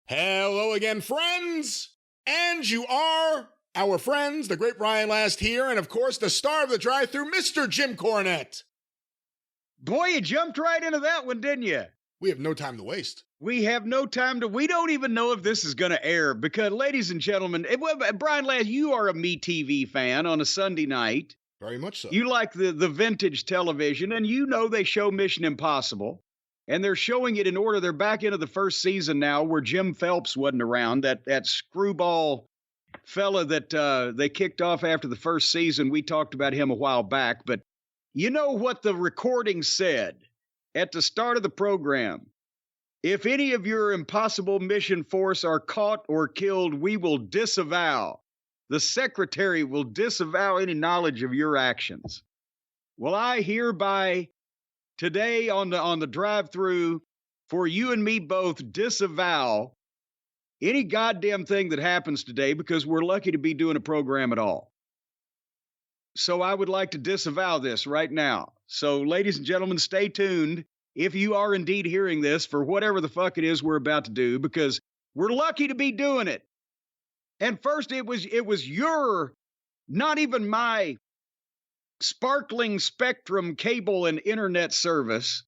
Hello again, friends! And you are our friends, the great Brian Last here, and of course, the star of the Drive Thru, Mr. Jim Cornette. Boy, you jumped right into that one, didn't you? We have no time to waste. We have no time to, we don't even know if this is going to air because, ladies and gentlemen, Brian Last, you are a MeTV fan on a Sunday night. Very much so. You like the vintage television, and you know they show Mission Impossible. And they're showing it in order. They're back into the first season now where Jim Phelps wasn't around, that screwball fella that they kicked off after the first season. We talked about him a while back. But you know what the recording said at the start of the program? If any of your impossible mission force are caught or killed, we will disavow. The secretary will disavow any knowledge of your actions. Well, I hereby today on the drive-thru, for you and me both, disavow any goddamn thing that happens today because we're lucky to be doing a program at all. So I would like to disavow this right now. So, ladies and gentlemen, stay tuned if you are indeed hearing this for whatever the fuck it is we're about to do, because we're lucky to be doing it. And first, it was your, not even my, sparkling Spectrum cable and internet service.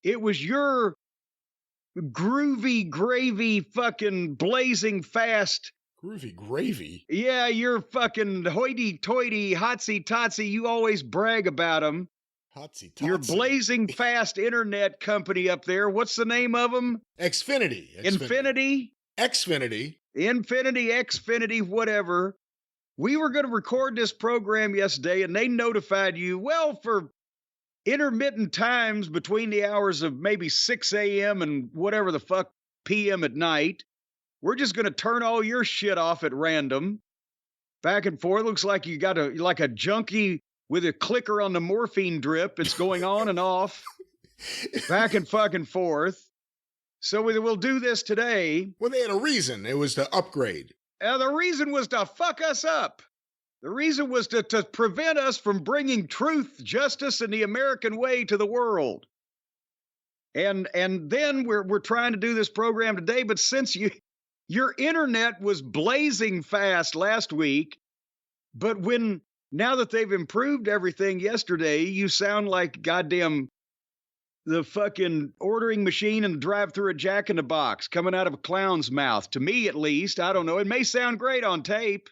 It was your groovy, gravy, fucking blazing fast. Groovy gravy? Yeah, your fucking hoity-toity, hotsy-totsy. You always brag about them. Hotsy-totsy. Your blazing fast internet company up there. What's the name of them? Xfinity. Infinity? Xfinity. Infinity, Xfinity, whatever. We were going to record this program yesterday, and they notified you, well, for intermittent times between the hours of maybe 6 a.m. and whatever the fuck p.m. at night, we're just going to turn all your shit off at random. Back and forth. Looks like you got like a junkie with a clicker on the morphine drip. It's going on and off. Back and fucking forth. So we'll do this today. Well, they had a reason. It was to upgrade. The reason was to fuck us up. The reason was to prevent us from bringing truth, justice, and the American way to the world. And then we're trying to do this program today, but since your internet was blazing fast last week, but now that they've improved everything yesterday, you sound like goddamn the fucking ordering machine and the drive-thru a Jack in the Box coming out of a clown's mouth. To me, at least. I don't know. It may sound great on tape,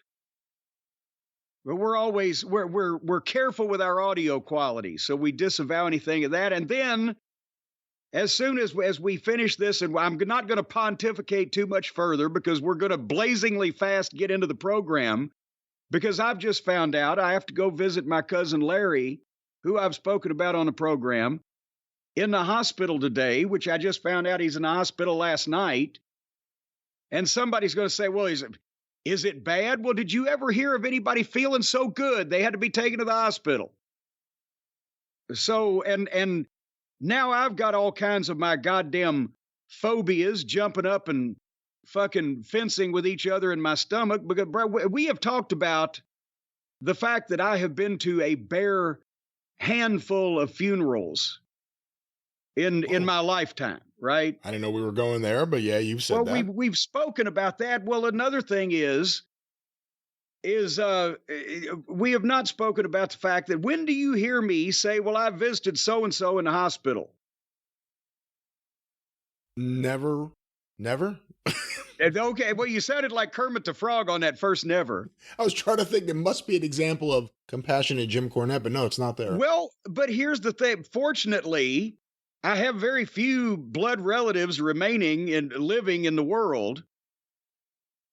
but we're careful with our audio quality, so we disavow anything of that. And then, as soon as we finish this, and I'm not going to pontificate too much further because we're going to blazingly fast get into the program, because I've just found out I have to go visit my cousin Larry, who I've spoken about on the program, in the hospital today, which I just found out he's in the hospital last night. And somebody's going to say, well, is it bad? Well, did you ever hear of anybody feeling so good they had to be taken to the hospital? So, and now I've got all kinds of my goddamn phobias jumping up and fucking fencing with each other in my stomach, because we have talked about the fact that I have been to a bare handful of funerals in my lifetime, right? I didn't know we were going there, but yeah, you've said that. Well, we've spoken about that. Well, another thing is we have not spoken about the fact that when do you hear me say, well, I visited so-and-so in the hospital? Never. Okay, well, you sounded like Kermit the Frog on that first never. I was trying to think there must be an example of compassionate Jim Cornette, but no, it's not there. Well, but here's the thing. Fortunately, I have very few blood relatives remaining and living in the world.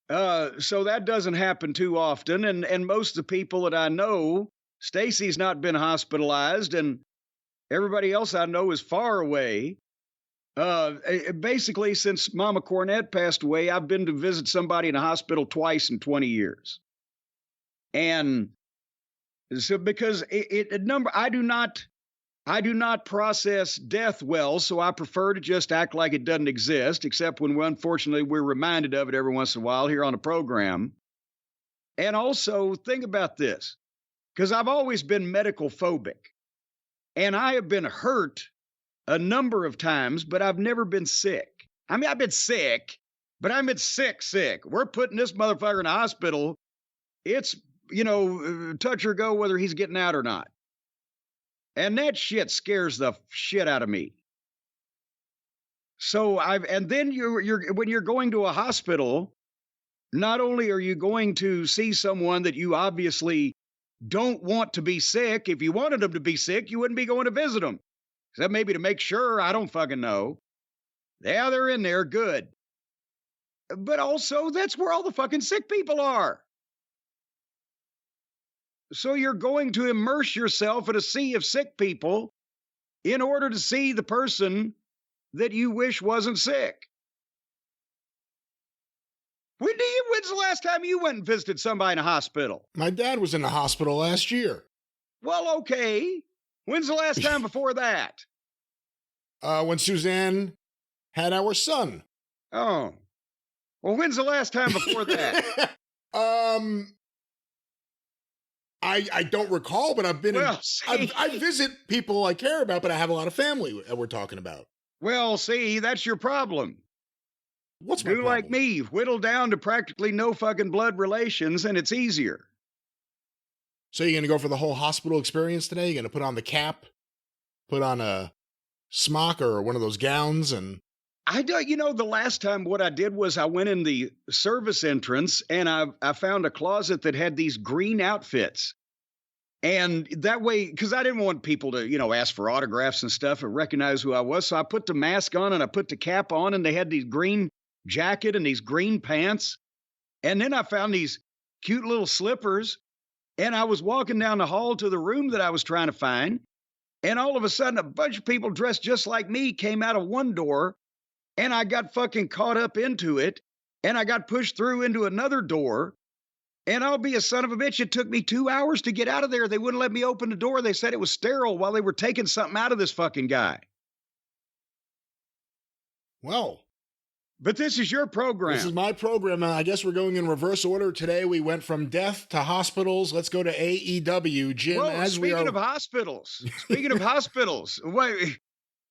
So that doesn't happen too often. And most of the people that I know, Stacy's not been hospitalized, and everybody else I know is far away. Basically, since Mama Cornette passed away, I've been to visit somebody in a hospital twice in 20 years. And so because I do not process death well, so I prefer to just act like it doesn't exist, except when unfortunately we're reminded of it every once in a while here on a program. And also, think about this, because I've always been medical phobic, and I have been hurt a number of times, but I've never been sick. I mean, I've been sick, But I'm at sick. We're putting this motherfucker in a hospital. It's, touch or go whether he's getting out or not. And that shit scares the shit out of me. So and then when you're going to a hospital, not only are you going to see someone that you obviously don't want to be sick. If you wanted them to be sick, you wouldn't be going to visit them. Except maybe to make sure. I don't fucking know. Yeah, they're in there. Good. But also, that's where all the fucking sick people are. So you're going to immerse yourself in a sea of sick people in order to see the person that you wish wasn't sick. When's the last time you went and visited somebody in a hospital? My dad was in the hospital last year. Well, okay. When's the last time before that? When Suzanne had our son. Oh. Well, when's the last time before that? I don't recall, but I've been I visit people I care about, but I have a lot of family that we're talking about. Well, see, that's your problem. What's my problem? Like me, whittle down to practically no fucking blood relations, and it's easier. So you're going to go for the whole hospital experience today? You're going to put on the cap, put on a smock or one of those gowns, and... I don't, the last time what I did was I went in the service entrance and I found a closet that had these green outfits. And that way, because I didn't want people to, ask for autographs and stuff and recognize who I was. So I put the mask on and I put the cap on, and they had these green jacket and these green pants. And then I found these cute little slippers. And I was walking down the hall to the room that I was trying to find. And all of a sudden, a bunch of people dressed just like me came out of one door. And I got fucking caught up into it. And I got pushed through into another door. And I'll be a son of a bitch. It took me 2 hours to get out of there. They wouldn't let me open the door. They said it was sterile while they were taking something out of this fucking guy. Well. But this is your program. This is my program. I guess we're going in reverse order. Today we went from death to hospitals. Let's go to AEW. Jim, Whoa, speaking of hospitals, wait,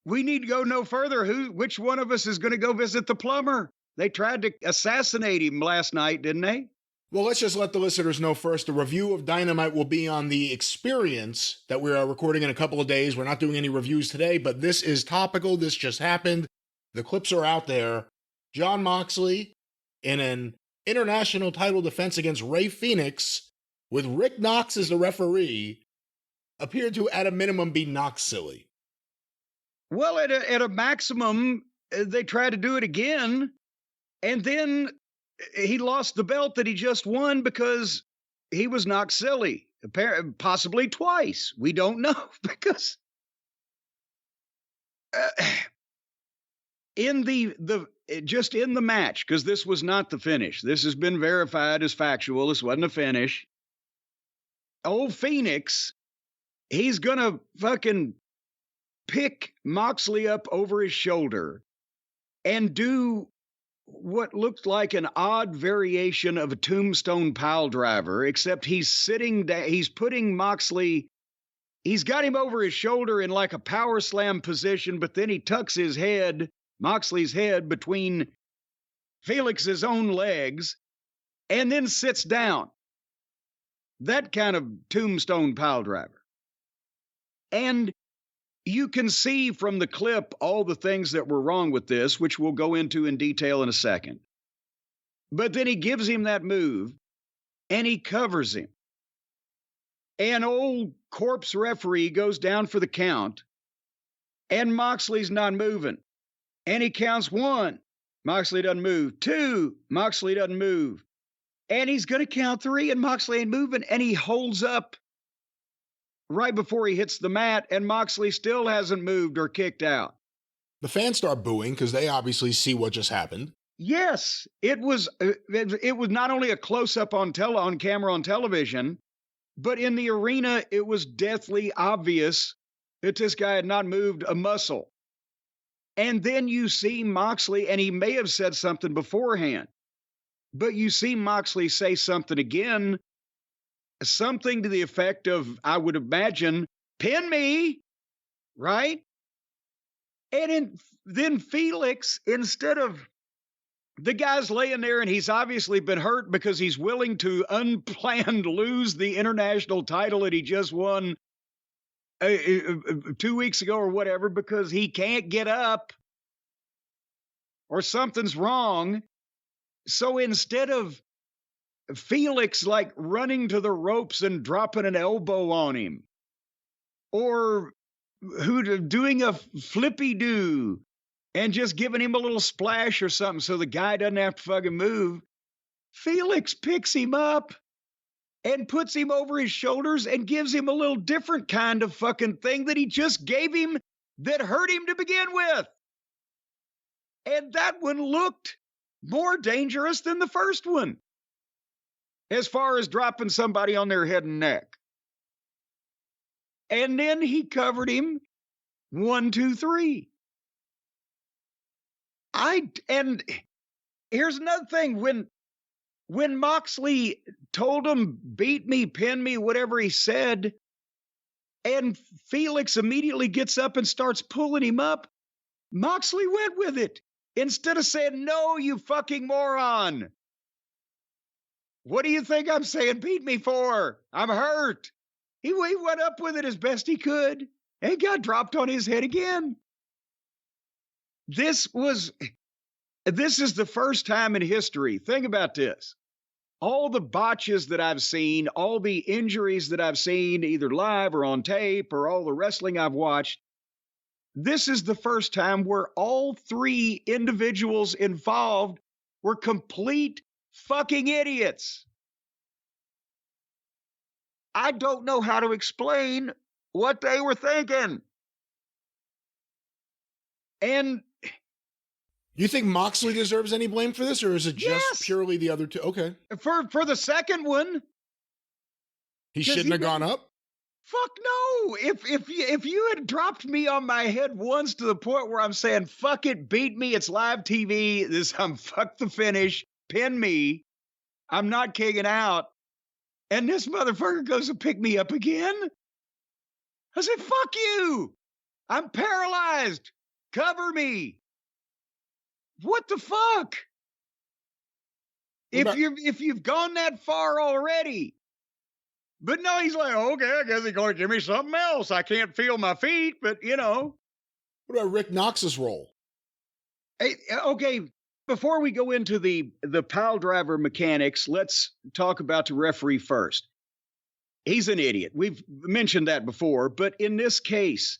we need to go no further. Which one of us is going to go visit the plumber? They tried to assassinate him last night, didn't they? Well, let's just let the listeners know first. The review of Dynamite will be on the experience that we are recording in a couple of days. We're not doing any reviews today, but this is topical. This just happened. The clips are out there. Jon Moxley in an international title defense against Rey Fenix with Rick Knox as the referee appeared to, at a minimum, be knocked silly. Well, at a maximum, they tried to do it again, and then he lost the belt that he just won because he was knocked silly, possibly twice. We don't know because in just in the match, because this was not the finish. This has been verified as factual. This wasn't a finish. Old Phoenix, he's gonna fucking pick Moxley up over his shoulder and do what looked like an odd variation of a tombstone pile driver, except he's sitting down, he's putting Moxley, he's got him over his shoulder in like a power slam position, but then he tucks his head, Moxley's head, between Felix's own legs and then sits down. That kind of tombstone pile driver. And you can see from the clip all the things that were wrong with this, which we'll go into in detail in a second. But then he gives him that move, and he covers him. And old corpse referee goes down for the count, and Moxley's not moving. And he counts 1. Moxley doesn't move. 2. Moxley doesn't move. And he's going to count 3, and Moxley ain't moving, and he holds up right before he hits the mat, and Moxley still hasn't moved or kicked out. The fans start booing because they obviously see what just happened. Yes, it was not only a close-up on camera on television, but in the arena, it was deathly obvious that this guy had not moved a muscle. And then you see Moxley, and he may have said something beforehand, but you see Moxley say something again, something to the effect of, I would imagine, pin me, right? And then Felix, instead of The guy's laying there and he's obviously been hurt because he's willing to unplanned lose the international title that he just won 2 weeks ago or whatever because he can't get up or something's wrong. So instead of Felix like running to the ropes and dropping an elbow on him or doing a flippy do and just giving him a little splash or something so the guy doesn't have to fucking move, Felix picks him up and puts him over his shoulders and gives him a little different kind of fucking thing that he just gave him that hurt him to begin with. And that one looked more dangerous than the first one as far as dropping somebody on their head and neck. And then he covered him 1, 2, 3. And here's another thing. When Moxley told him, beat me, pin me, whatever he said, and Felix immediately gets up and starts pulling him up, Moxley went with it. Instead of saying, no, you fucking moron. What do you think I'm saying beat me for? I'm hurt. He went up with it as best he could and got dropped on his head again. This is the first time in history. Think about this. All the botches that I've seen, all the injuries that I've seen, either live or on tape, or all the wrestling I've watched, this is the first time where all 3 individuals involved were complete fucking idiots. I don't know how to explain what they were thinking. And you think Moxley deserves any blame for this, or is it just purely the other two? Okay. For the second one, he shouldn't have gone up? Fuck no. If you had dropped me on my head once to the point where I'm saying, fuck it, beat me, it's live TV, fuck the finish, pin me, I'm not kicking out, and this motherfucker goes to pick me up again, I said, fuck you. I'm paralyzed. Cover me. What the fuck? If you've gone that far already. But no, he's like, okay, I guess he's going to give me something else. I can't feel my feet, but you know. What about Rick Knox's role? Hey, okay, before we go into the pile driver mechanics, let's talk about the referee first. He's an idiot. We've mentioned that before, but in this case,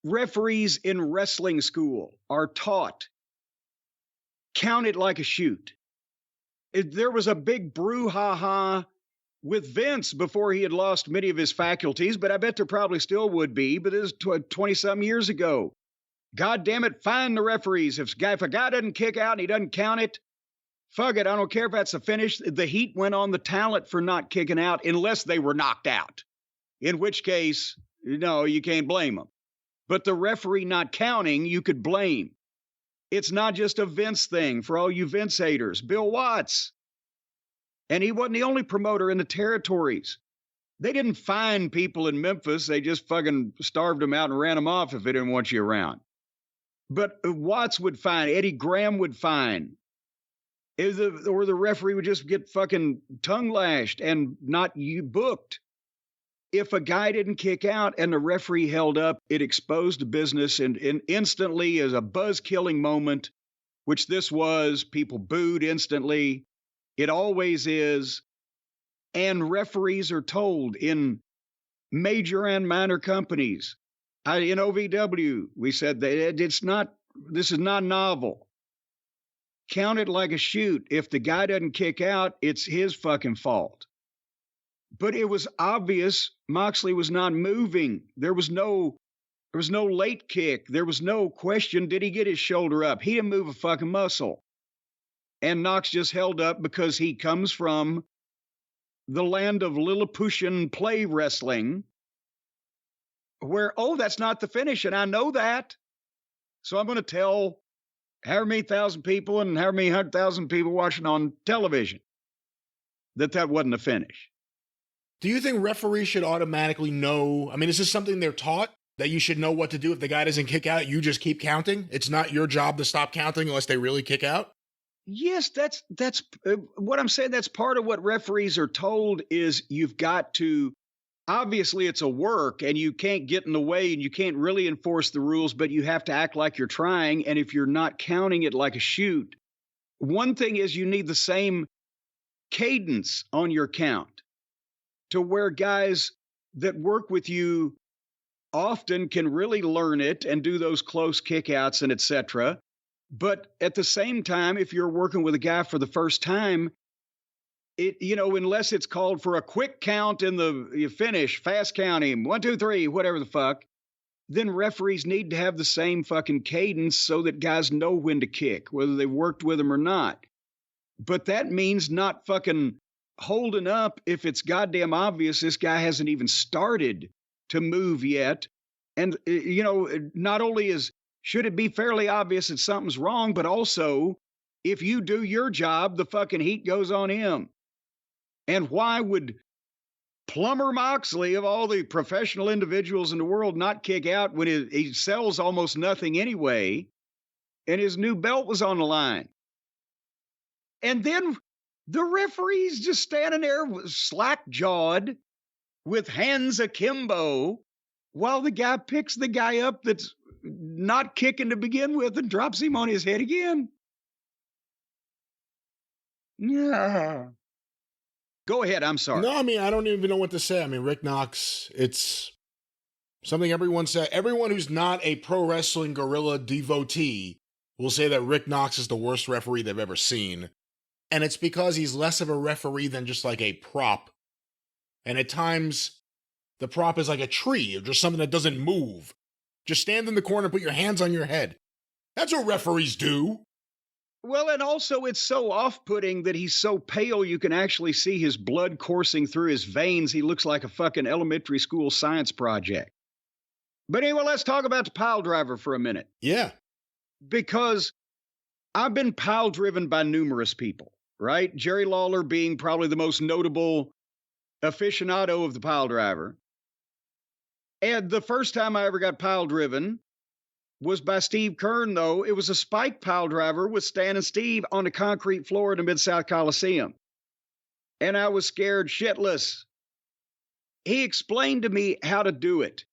referees in wrestling school are taught, count it like a shoot. There was a big brouhaha with Vince before he had lost many of his faculties, but I bet there probably still would be, but it was 20-some years ago. God damn it, fine the referees. If a guy doesn't kick out and he doesn't count it, fuck it, I don't care if that's a finish. The heat went on the talent for not kicking out unless they were knocked out, in which case, no, you can't blame them. But the referee not counting, you could blame. It's not just a Vince thing for all you Vince haters. Bill Watts. And he wasn't the only promoter in the territories. They didn't fine people in Memphis. They just fucking starved them out and ran them off if they didn't want you around. But Watts would fine. Eddie Graham would fine. Or the referee would just get fucking tongue lashed and not booked. If a guy didn't kick out and the referee held up, it exposed the business and instantly as a buzz-killing moment, which this was. People booed instantly. It always is. And referees are told in major and minor companies. In OVW, we said that this is not novel. Count it like a shoot. If the guy doesn't kick out, it's his fucking fault. But it was obvious Moxley was not moving. There was no late kick. There was no question, did he get his shoulder up? He didn't move a fucking muscle. And Knox just held up because he comes from the land of Lilliputian play wrestling where, that's not the finish, and I know that. So I'm going to tell however many thousand people and however many 100,000 people watching on television that wasn't the finish. Do you think referees should automatically know? I mean, is this something they're taught, that you should know what to do if the guy doesn't kick out? You just keep counting? It's not your job to stop counting unless they really kick out? Yes, that's what I'm saying. That's part of what referees are told is you've got to, obviously it's a work and you can't get in the way and you can't really enforce the rules, but you have to act like you're trying. And if you're not counting it like a shoot, one thing is you need the same cadence on your count to where guys that work with you often can really learn it and do those close kickouts and etc. But at the same time, if you're working with a guy for the first time, unless it's called for a quick count in you finish, fast count him, 1, 2, 3, whatever the fuck, then referees need to have the same fucking cadence so that guys know when to kick, whether they've worked with them or not. But that means not fucking holding up if it's goddamn obvious this guy hasn't even started to move yet. And, not only should it be fairly obvious that something's wrong, but also if you do your job, the fucking heat goes on him. And why would Plumber Moxley, of all the professional individuals in the world, not kick out when he sells almost nothing anyway, and his new belt was on the line? And then the referee's just standing there slack-jawed with hands akimbo while the guy picks the guy up that's not kicking to begin with and drops him on his head again. Yeah. Go ahead. I'm sorry. No, I mean, I don't even know what to say. I mean, Rick Knox, it's something everyone said. Everyone who's not a pro wrestling gorilla devotee will say that Rick Knox is the worst referee they've ever seen. And it's because he's less of a referee than just like a prop. And at times, the prop is like a tree or just something that doesn't move. Just stand in the corner and put your hands on your head. That's what referees do. Well, and also it's so off-putting that he's so pale you can actually see his blood coursing through his veins. He looks like a fucking elementary school science project. But anyway, let's talk about the pile driver for a minute. Yeah. Because I've been pile driven by numerous people, right? Jerry Lawler being probably the most notable aficionado of the pile driver. And the first time I ever got pile driven was by Steve Kern, though. It was a spike pile driver with Stan and Steve on the concrete floor in the Mid-South Coliseum. And I was scared shitless. He explained to me how to do it.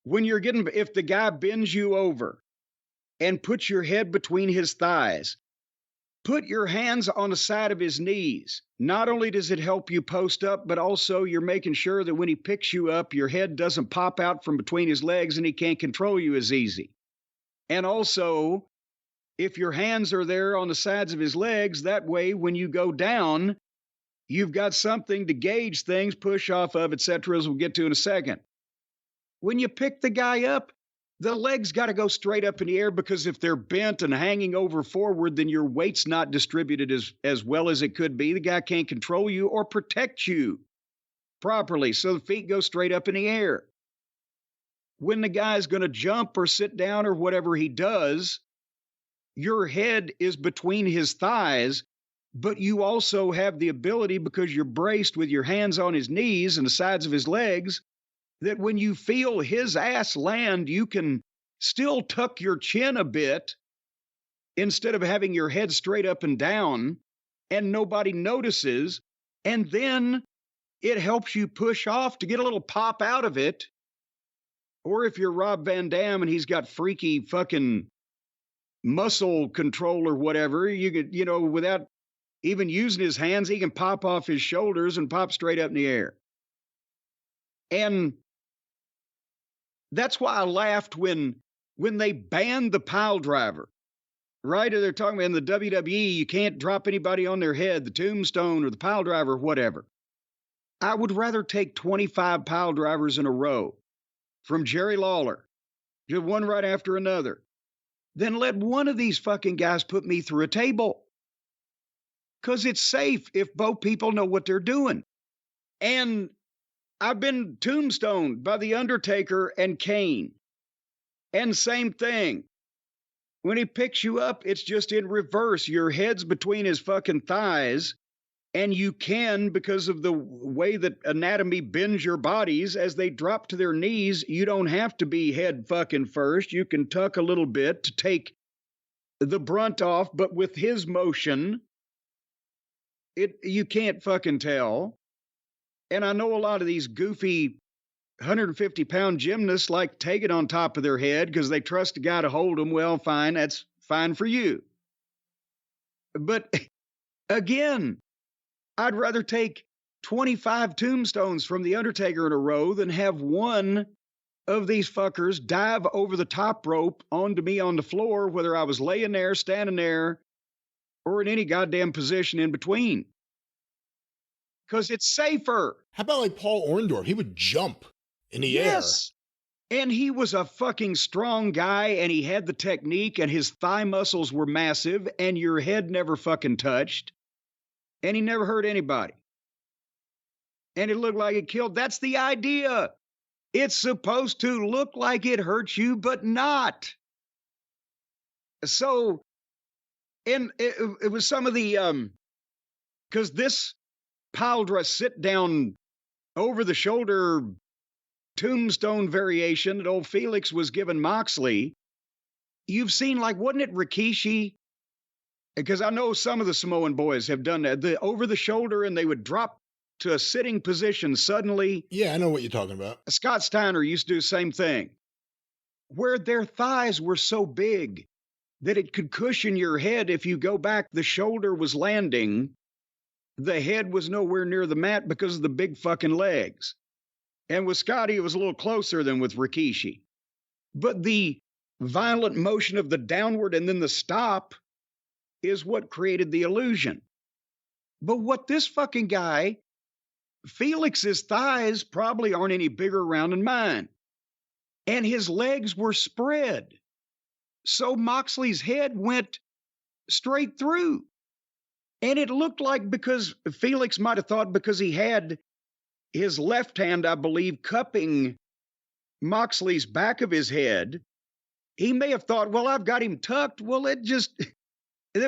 If the guy bends you over and puts your head between his thighs, put your hands on the side of his knees. Not only does it help you post up, but also you're making sure that when he picks you up, your head doesn't pop out from between his legs and he can't control you as easy. And also, if your hands are there on the sides of his legs, that way when you go down, you've got something to gauge things, push off of, etc., as we'll get to in a second. When you pick the guy up, the legs got to go straight up in the air, because if they're bent and hanging over forward, then your weight's not distributed as well as it could be. The guy can't control you or protect you properly. So the feet go straight up in the air. When the guy's going to jump or sit down or whatever he does, your head is between his thighs, but you also have the ability, because you're braced with your hands on his knees and the sides of his legs, that when you feel his ass land, you can still tuck your chin a bit instead of having your head straight up and down, and nobody notices. And then it helps you push off to get a little pop out of it. Or if you're Rob Van Dam and he's got freaky fucking muscle control or whatever, you could, without even using his hands, he can pop off his shoulders and pop straight up in the air. And that's why I laughed when they banned the pile driver, right? They're talking about in the WWE, you can't drop anybody on their head, the tombstone or the pile driver, whatever. I would rather take 25 pile drivers in a row from Jerry Lawler, just one right after another, than let one of these fucking guys put me through a table. Because it's safe if both people know what they're doing. And I've been tombstoned by The Undertaker and Kane. And same thing. When he picks you up, it's just in reverse. Your head's between his fucking thighs. And you can, because of the way that anatomy bends your bodies, as they drop to their knees, you don't have to be head fucking first. You can tuck a little bit to take the brunt off, but with his motion, you can't fucking tell. And I know a lot of these goofy 150-pound gymnasts like take it on top of their head because they trust a guy to hold them. Well, fine, that's fine for you. But again, I'd rather take 25 tombstones from the Undertaker in a row than have one of these fuckers dive over the top rope onto me on the floor, whether I was laying there, standing there, or in any goddamn position in between. Because it's safer. How about like Paul Orndorff? He would jump in the air. And he was a fucking strong guy, and he had the technique, and his thigh muscles were massive, and your head never fucking touched. And he never hurt anybody. And it looked like it killed. That's the idea. It's supposed to look like it hurts you, but not. So, and it was some of the, because this piledriven sit down over the shoulder tombstone variation that old Felix was giving Moxley, you've seen, like, wasn't it Rikishi? Because I know some of the Samoan boys have done that, the over the shoulder, and they would drop to a sitting position suddenly. Yeah, I know what you're talking about. Scott Steiner used to do the same thing, where their thighs were so big that it could cushion your head. If you go back, the shoulder was landing, the head was nowhere near the mat because of the big fucking legs. And with Scotty, it was a little closer than with Rikishi. But the violent motion of the downward and then the stop is what created the illusion. But what this fucking guy, Felix's thighs probably aren't any bigger around than mine. And his legs were spread. So Moxley's head went straight through. And it looked like, because Felix might have thought because he had his left hand, I believe, cupping Moxley's back of his head, he may have thought, well, I've got him tucked. Well, it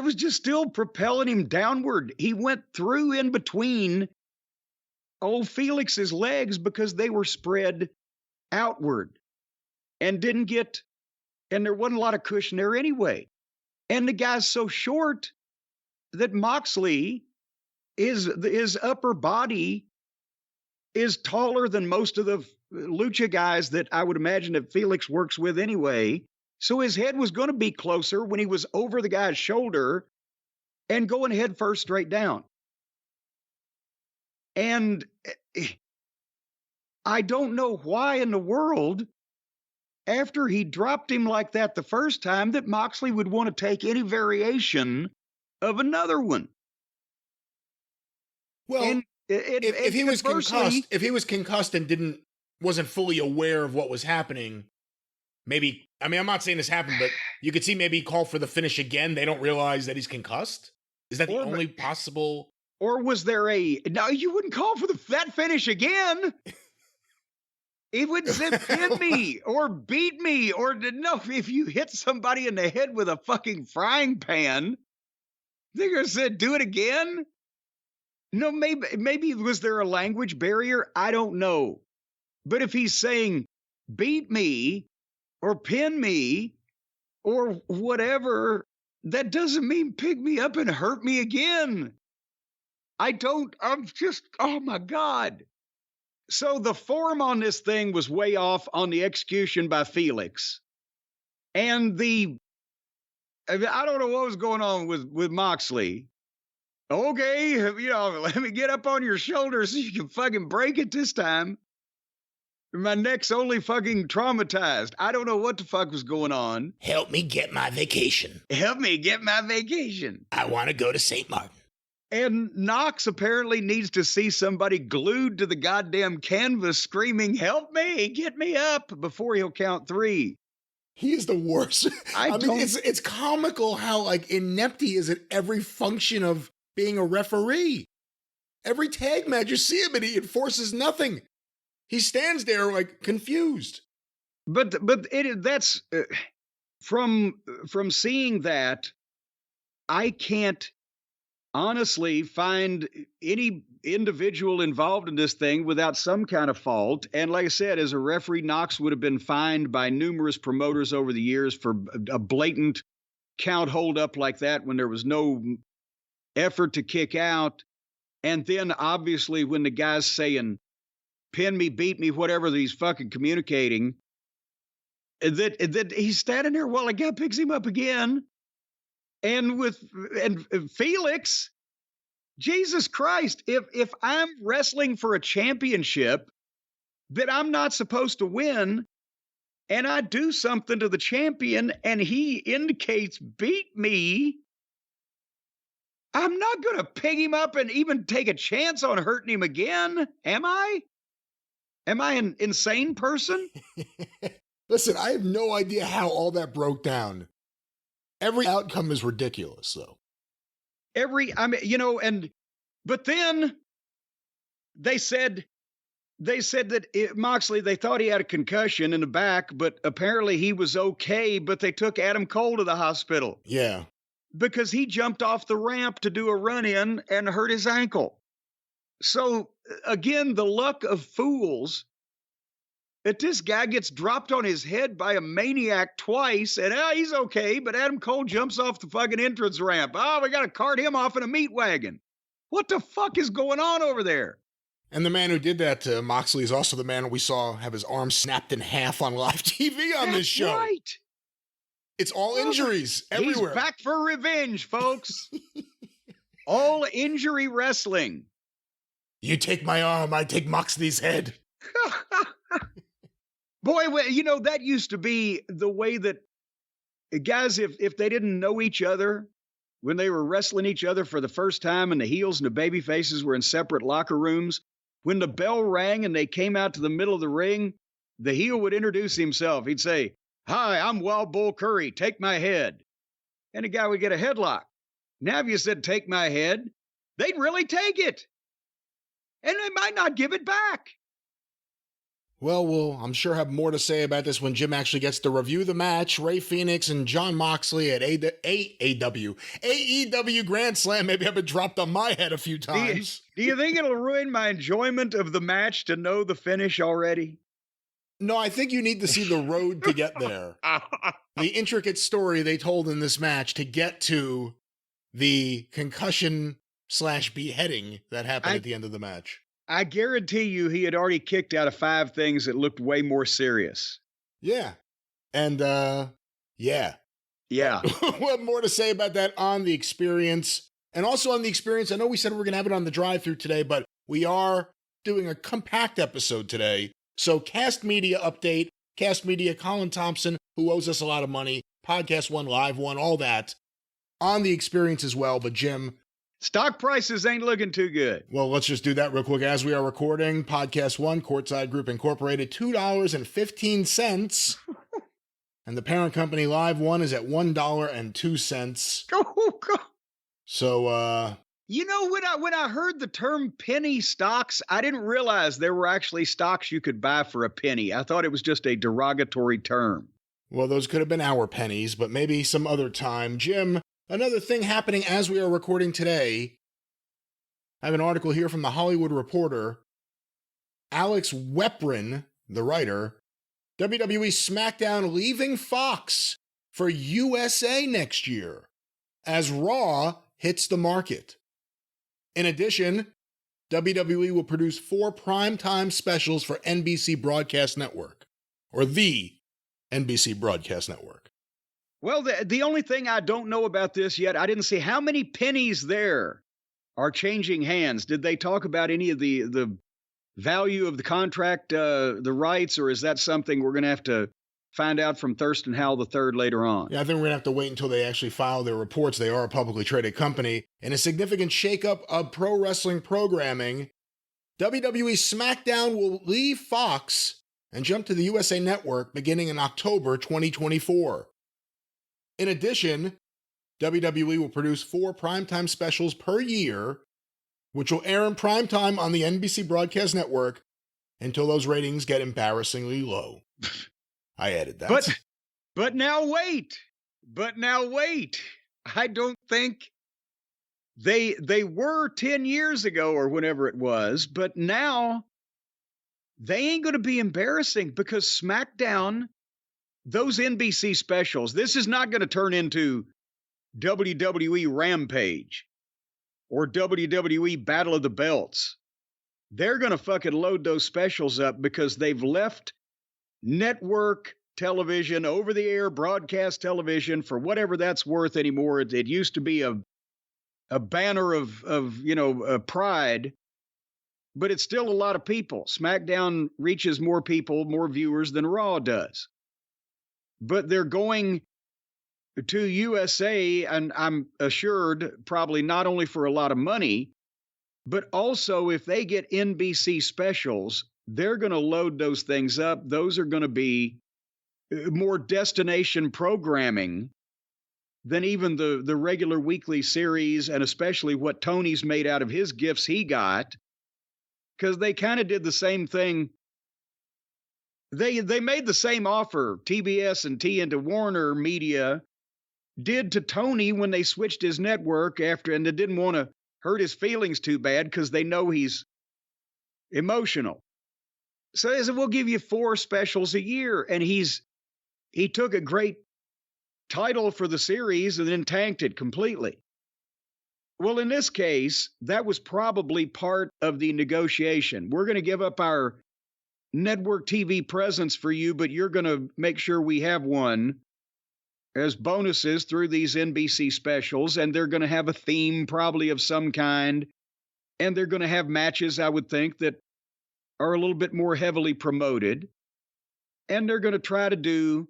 was just still propelling him downward. He went through in between old Felix's legs because they were spread outward and and there wasn't a lot of cushion there anyway. And the guy's so short that Moxley, his upper body is taller than most of the lucha guys that I would imagine that Felix works with anyway. So his head was going to be closer when he was over the guy's shoulder and going head first straight down. And I don't know why in the world, after he dropped him like that the first time, that Moxley would want to take any variation of another one. Well, and if he was concussed and wasn't fully aware of what was happening, maybe, I mean, I'm not saying this happened, but you could see maybe he called for the finish again. They don't realize that he's concussed. Is that the only possible? Or was there no, you wouldn't call for that finish again. He would say, pin me or beat me, or no, if you hit somebody in the head with a fucking frying pan, they're going to say, do it again. No, maybe was there a language barrier? I don't know. But if he's saying, beat me or pin me or whatever, that doesn't mean pick me up and hurt me again. I'm just, oh my God. So the form on this thing was way off on the execution by Felix. And I don't know what was going on with Moxley. Okay, let me get up on your shoulders so you can fucking break it this time. My neck's only fucking traumatized. I don't know what the fuck was going on. Help me get my vacation. Help me get my vacation. I want to go to St. Martin. And Knox apparently needs to see somebody glued to the goddamn canvas screaming, help me, get me up, before he'll count 3. He is the worst. I mean, it's comical how, like, inept he is at every function of being a referee. Every tag match, you see him and he enforces nothing. He stands there, like, confused. But that's from seeing that, I can't honestly find any individual involved in this thing without some kind of fault. And like I said, as a referee, Knox would have been fined by numerous promoters over the years for a blatant count hold up like that when there was no effort to kick out. And then obviously when the guy's saying, pin me, beat me, whatever he's fucking communicating, that he's standing there while a guy picks him up again. And Felix, Jesus Christ, if I'm wrestling for a championship that I'm not supposed to win, and I do something to the champion and he indicates beat me, I'm not going to pick him up and even take a chance on hurting him again. Am I? Am I an insane person? Listen, I have no idea how all that broke down. Every outcome is ridiculous, though. But then they said that Moxley, they thought he had a concussion in the back, but apparently he was okay, but they took Adam Cole to the hospital. Yeah. Because he jumped off the ramp to do a run-in and hurt his ankle. So, again, the luck of fools that this guy gets dropped on his head by a maniac twice, and he's okay, but Adam Cole jumps off the fucking entrance ramp. Oh, we got to cart him off in a meat wagon. What the fuck is going on over there? And the man who did that to Moxley is also the man we saw have his arm snapped in half on live TV on this show. Right. It's all injuries everywhere. He's back for revenge, folks. All injury wrestling. You take my arm, I take Moxley's head. Boy, that used to be the way that guys, if they didn't know each other, when they were wrestling each other for the first time and the heels and the baby faces were in separate locker rooms, when the bell rang and they came out to the middle of the ring, the heel would introduce himself. He'd say, "Hi, I'm Wild Bull Curry. Take my head." And the guy would get a headlock. Now, if you said, "Take my head," they'd really take it. And they might not give it back. Well, we'll, I'm sure, have more to say about this when Jim actually gets to review the match. Ray Phoenix and Jon Moxley at AEW Grand Slam. Maybe I've been dropped on my head a few times. Do you think it'll ruin my enjoyment of the match to know the finish already? No, I think you need to see the road to get there. The intricate story they told in this match to get to the concussion/beheading that happened at the end of the match. I guarantee you he had already kicked out of 5 things that looked way more serious. Yeah. And, yeah. Yeah. We'll have more to say about that on The Experience. And also on The Experience, I know we said we were going to have it on the drive-thru today, but we are doing a compact episode today. So Cast Media update, Cast Media, Colin Thompson, who owes us a lot of money, Podcast One, Live One, all that, on The Experience as well. But Jim... stock prices ain't looking too good. Well, let's just do that real quick. As we are recording, Podcast One, Courtside Group Incorporated, $2.15. And the parent company, Live One, is at $1.02. Oh, God. So, when I heard the term penny stocks, I didn't realize there were actually stocks you could buy for a penny. I thought it was just a derogatory term. Well, those could have been our pennies, but maybe some other time. Jim, another thing happening as we are recording today. I have an article here from The Hollywood Reporter. Alex Weprin, the writer, WWE SmackDown leaving Fox for USA next year as Raw hits the market. In addition, WWE will produce 4 primetime specials for NBC Broadcast Network, or the NBC Broadcast Network. Well, the only thing I don't know about this yet, I didn't see how many pennies there are changing hands. Did they talk about any of the value of the contract, the rights, or is that something we're going to have to find out from Thurston Howell III later on? Yeah, I think we're going to have to wait until they actually file their reports. They are a publicly traded company. In a significant shakeup of pro wrestling programming, WWE SmackDown will leave Fox and jump to the USA Network beginning in October 2024. In addition, WWE will produce 4 primetime specials per year, which will air in primetime on the NBC Broadcast Network until those ratings get embarrassingly low. I added that. But now wait. I don't think they were 10 years ago or whenever it was, but now they ain't going to be embarrassing because SmackDown, those NBC specials, this is not going to turn into WWE Rampage or WWE Battle of the Belts. They're going to fucking load those specials up because they've left network television, over-the-air broadcast television, for whatever that's worth anymore. It used to be a banner of pride, but it's still a lot of people. SmackDown reaches more people, more viewers than Raw does. But they're going to USA, and I'm assured probably not only for a lot of money, but also if they get NBC specials, they're going to load those things up. Those are going to be more destination programming than even the regular weekly series, and especially what Tony's made out of his gifts he got, because they kind of did the same thing. They made the same offer, TBS and TNT Warner Media did to Tony when they switched his network after, and they didn't want to hurt his feelings too bad because they know he's emotional. So they said, we'll give you 4 specials a year. And he took a great title for the series and then tanked it completely. Well, in this case, that was probably part of the negotiation. We're going to give up our network TV presence for you, but you're going to make sure we have one as bonuses through these NBC specials. And they're going to have a theme probably of some kind. And they're going to have matches, I would think, that are a little bit more heavily promoted. And they're going to try to do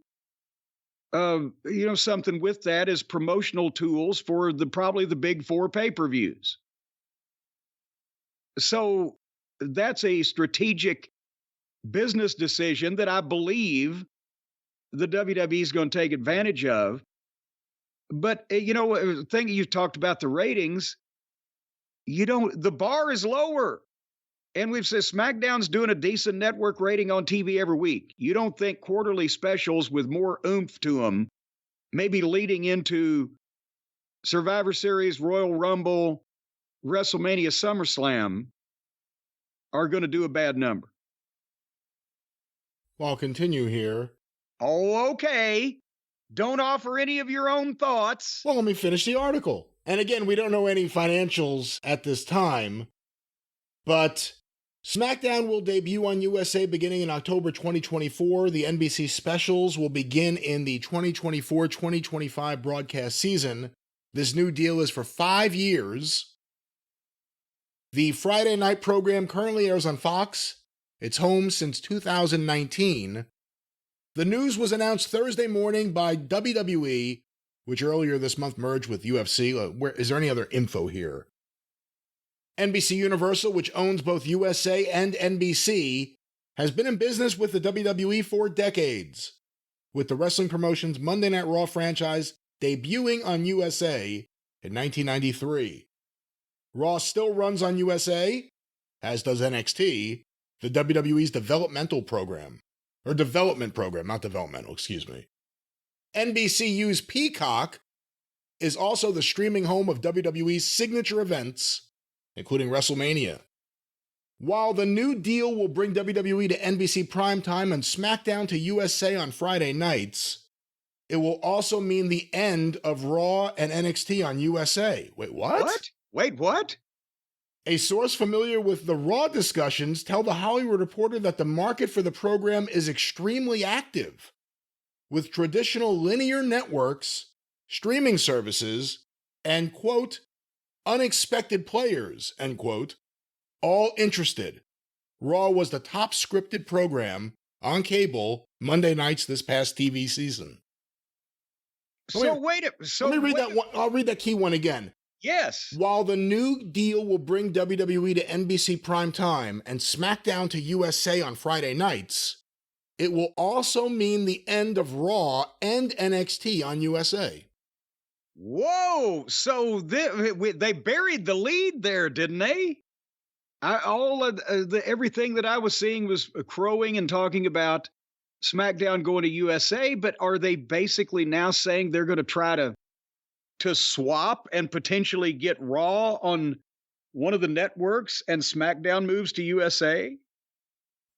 something with that as promotional tools for probably the big 4 pay-per-views. So that's a strategic business decision that I believe the WWE is going to take advantage of. But, thing you talked about the ratings, the bar is lower. And we've said SmackDown's doing a decent network rating on TV every week. You don't think quarterly specials with more oomph to them, maybe leading into Survivor Series, Royal Rumble, WrestleMania, SummerSlam, are going to do a bad number? Well, I'll continue here. Oh, okay. Don't offer any of your own thoughts. Well, let me finish the article. And again, we don't know any financials at this time, but SmackDown will debut on USA beginning in October 2024. The NBC specials will begin in the 2024-2025 broadcast season. This new deal is for 5 years. The Friday night program currently airs on Fox. It's home since 2019. The news was announced Thursday morning by WWE, which earlier this month merged with UFC. Is there any other info here? NBC Universal, which owns both USA and NBC, has been in business with the WWE for decades, with the wrestling promotion's Monday Night Raw franchise debuting on USA in 1993. Raw still runs on USA, as does NXT, the WWE's development program, not developmental, excuse me. NBCU's Peacock is also the streaming home of WWE's signature events, including WrestleMania. While the new deal will bring WWE to NBC primetime and SmackDown to USA on Friday nights, it will also mean the end of Raw and NXT on USA. Wait, what? Wait, what? A source familiar with the Raw discussions tell The Hollywood Reporter that the market for the program is extremely active, with traditional linear networks, streaming services, and, quote, unexpected players, end quote, all interested. Raw was the top scripted program on cable Monday nights this past TV season. I'll read that key one again. Yes. While the new deal will bring WWE to NBC primetime and SmackDown to USA on Friday nights, it will also mean the end of Raw and NXT on USA. Whoa! So they buried the lead there, didn't they? Everything that I was seeing was crowing and talking about SmackDown going to USA, but are they basically now saying they're going to try to swap and potentially get Raw on one of the networks and SmackDown moves to USA?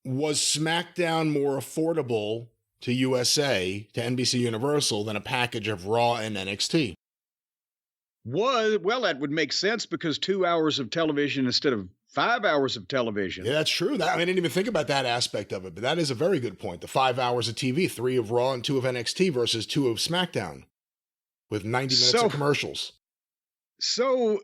Was SmackDown more affordable to USA, to NBC Universal, than a package of Raw and NXT? Well, that would make sense because 2 hours of television instead of 5 hours of television. Yeah, that's true. I didn't even think about that aspect of it, but that is a very good point. The 5 hours of TV, 3 of Raw and 2 of NXT versus 2 of SmackDown with 90 minutes of commercials. So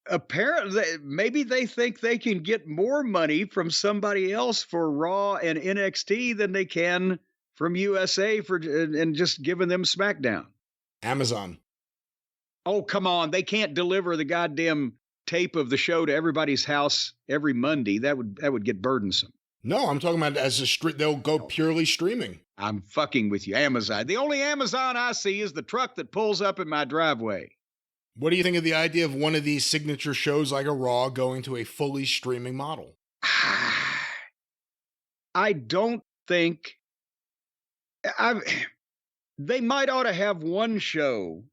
apparently, maybe they think they can get more money from somebody else for Raw and NXT than they can from USA and just giving them SmackDown. Amazon. Oh, come on. They can't deliver the goddamn tape of the show to everybody's house every Monday. That would get burdensome. No, I'm talking about they'll go purely streaming. I'm fucking with you. Amazon. The only Amazon I see is the truck that pulls up in my driveway. What do you think of the idea of one of these signature shows like a Raw going to a fully streaming model? I don't think they might ought to have one show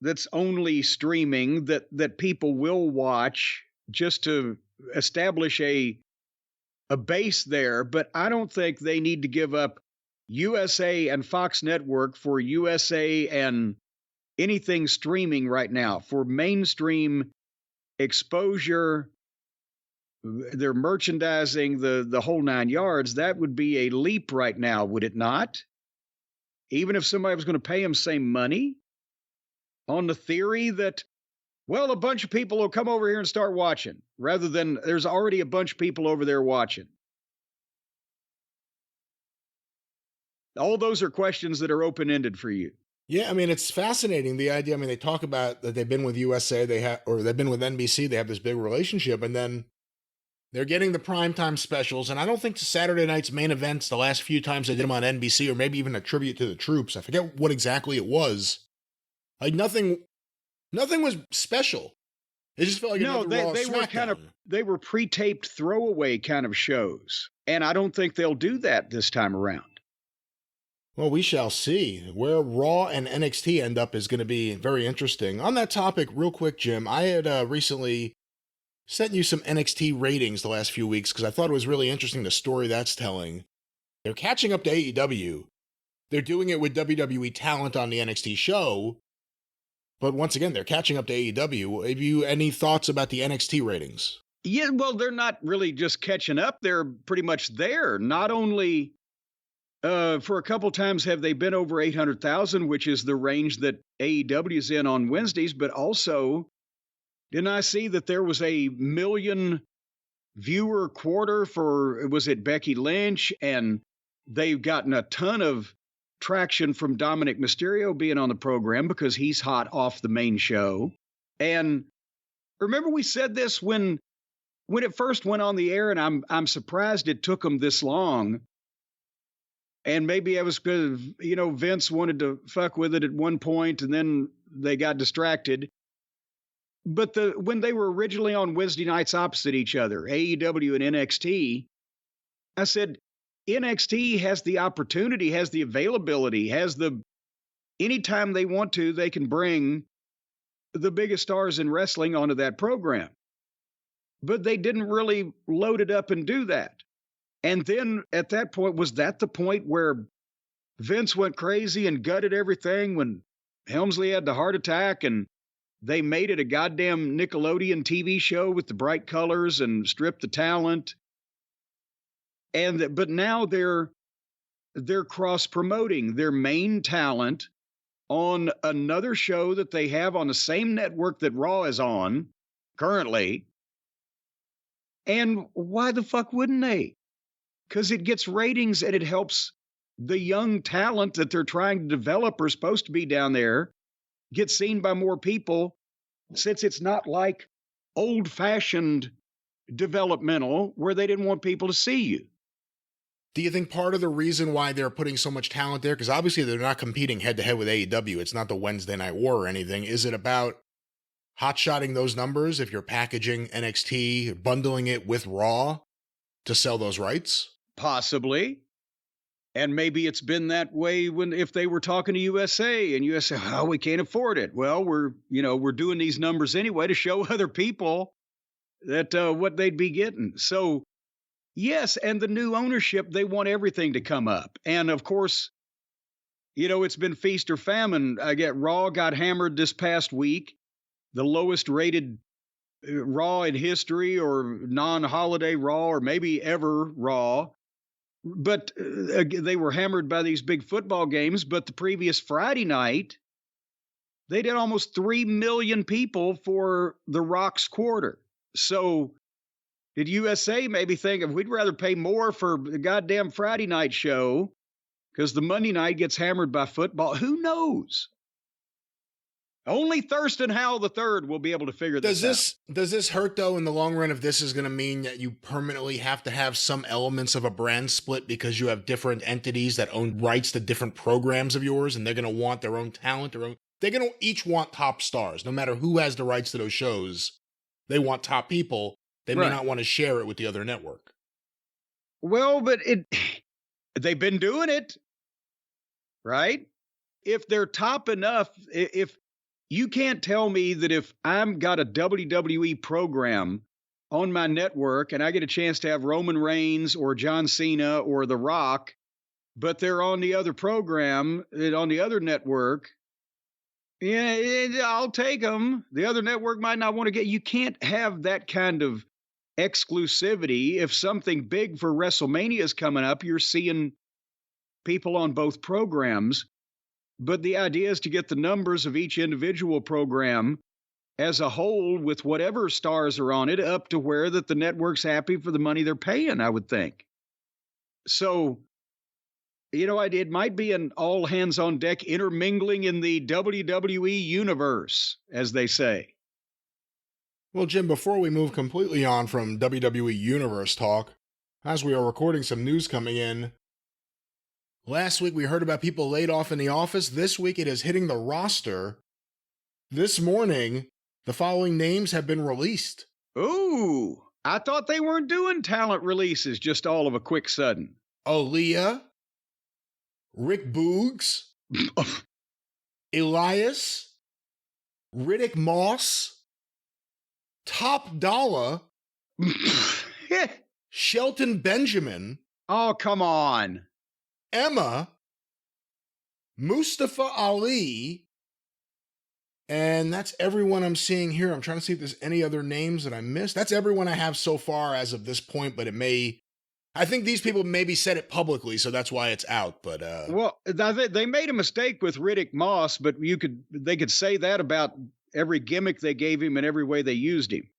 that's only streaming that people will watch just to establish a base there, but I don't think they need to give up USA and Fox Network for USA and anything streaming right now for mainstream exposure, their merchandising, the whole 9 yards. That would be a leap right now, would it not? Even if somebody was going to pay them same money, on the theory that, well, a bunch of people will come over here and start watching, rather than there's already a bunch of people over there watching. All those are questions that are open-ended for you. Yeah, it's fascinating, the idea. They talk about that they've been with USA, they've been with NBC, they have this big relationship, and then they're getting the primetime specials, and I don't think Saturday night's main events, the last few times they did them on NBC, or maybe even a tribute to the troops, I forget what exactly it was. Like nothing was special. It just felt like they were pre-taped throwaway kind of shows, and I don't think they'll do that this time around. Well, we shall see. Where Raw and NXT end up is going to be very interesting. On that topic, real quick, Jim, I had recently sent you some NXT ratings the last few weeks because I thought it was really interesting the story that's telling. They're catching up to AEW. They're doing it with WWE talent on the NXT show. But once again, they're catching up to AEW. Have you any thoughts about the NXT ratings? Yeah, well, they're not really just catching up. They're pretty much there. Not only for a couple times have they been over 800,000, which is the range that AEW is in on Wednesdays, but also didn't I see that there was a million viewer quarter for, was it Becky Lynch? And they've gotten a ton of traction from Dominic Mysterio being on the program because he's hot off the main show. And remember we said this when it first went on the air, and I'm surprised it took them this long. And maybe it was because, Vince wanted to fuck with it at one point and then they got distracted. But when they were originally on Wednesday nights opposite each other, AEW and NXT, I said, NXT has the opportunity, has the availability, anytime they want to, they can bring the biggest stars in wrestling onto that program. But they didn't really load it up and do that. And then at that point, was that the point where Vince went crazy and gutted everything when Helmsley had the heart attack and they made it a goddamn Nickelodeon TV show with the bright colors and stripped the talent? But now they're cross-promoting their main talent on another show that they have on the same network that Raw is on currently. And why the fuck wouldn't they? Because it gets ratings and it helps the young talent that they're trying to develop are supposed to be down there get seen by more people, since it's not like old-fashioned developmental where they didn't want people to see you. Do you think part of the reason why they're putting so much talent there, because obviously they're not competing head-to-head with AEW, it's not the Wednesday Night War or anything, is it about hot-shotting those numbers if you're packaging NXT, bundling it with Raw to sell those rights? Possibly. And maybe it's been that way if they were talking to USA and USA, oh, we can't afford it. Well, we're doing these numbers anyway to show other people that what they'd be getting. So, yes, and the new ownership, they want everything to come up. And of course, it's been feast or famine. Raw got hammered this past week. the lowest rated Raw in history, or non-holiday Raw, or maybe ever Raw. But they were hammered by these big football games. But the previous Friday night, they did almost 3 million people for The Rock's quarter. So did USA maybe think if we'd rather pay more for the goddamn Friday night show because the Monday night gets hammered by football? Who knows? Only Thurston Howell III will be able to figure this out. Does this hurt, though, in the long run, if this is going to mean that you permanently have to have some elements of a brand split because you have different entities that own rights to different programs of yours, and they're going to want their own talent, they're going to each want top stars, no matter who has the rights to those shows. They want top people. They may not want to share it with the other network. Well, but they've been doing it, right? If they're top enough, if you can't tell me that if I'm got a WWE program on my network and I get a chance to have Roman Reigns or John Cena or The Rock, but they're on the other program, on the other network, yeah, I'll take them. The other network might not want to get. You can't have that kind of exclusivity. If something big for WrestleMania is coming up, you're seeing people on both programs. But the idea is to get the numbers of each individual program as a whole with whatever stars are on it up to where that the network's happy for the money they're paying, I would think. So, it might be an all hands on deck intermingling in the WWE universe, as they say. Well, Jim, before we move completely on from WWE Universe talk, as we are recording some news coming in, last week we heard about people laid off in the office. This week it is hitting the roster. This morning, the following names have been released. Ooh, I thought they weren't doing talent releases just all of a quick sudden. Aaliyah, Rick Boogs, Elias, Riddick Moss, Top Dollar, Shelton Benjamin. Oh, come on. Emma, Mustafa Ali, and that's everyone I'm seeing here. I'm trying to see if there's any other names that I missed. That's everyone I have so far as of this point, but I think these people maybe said it publicly, so that's why it's out. But well, they made a mistake with Riddick Moss, but they could say that about every gimmick they gave him and every way they used him.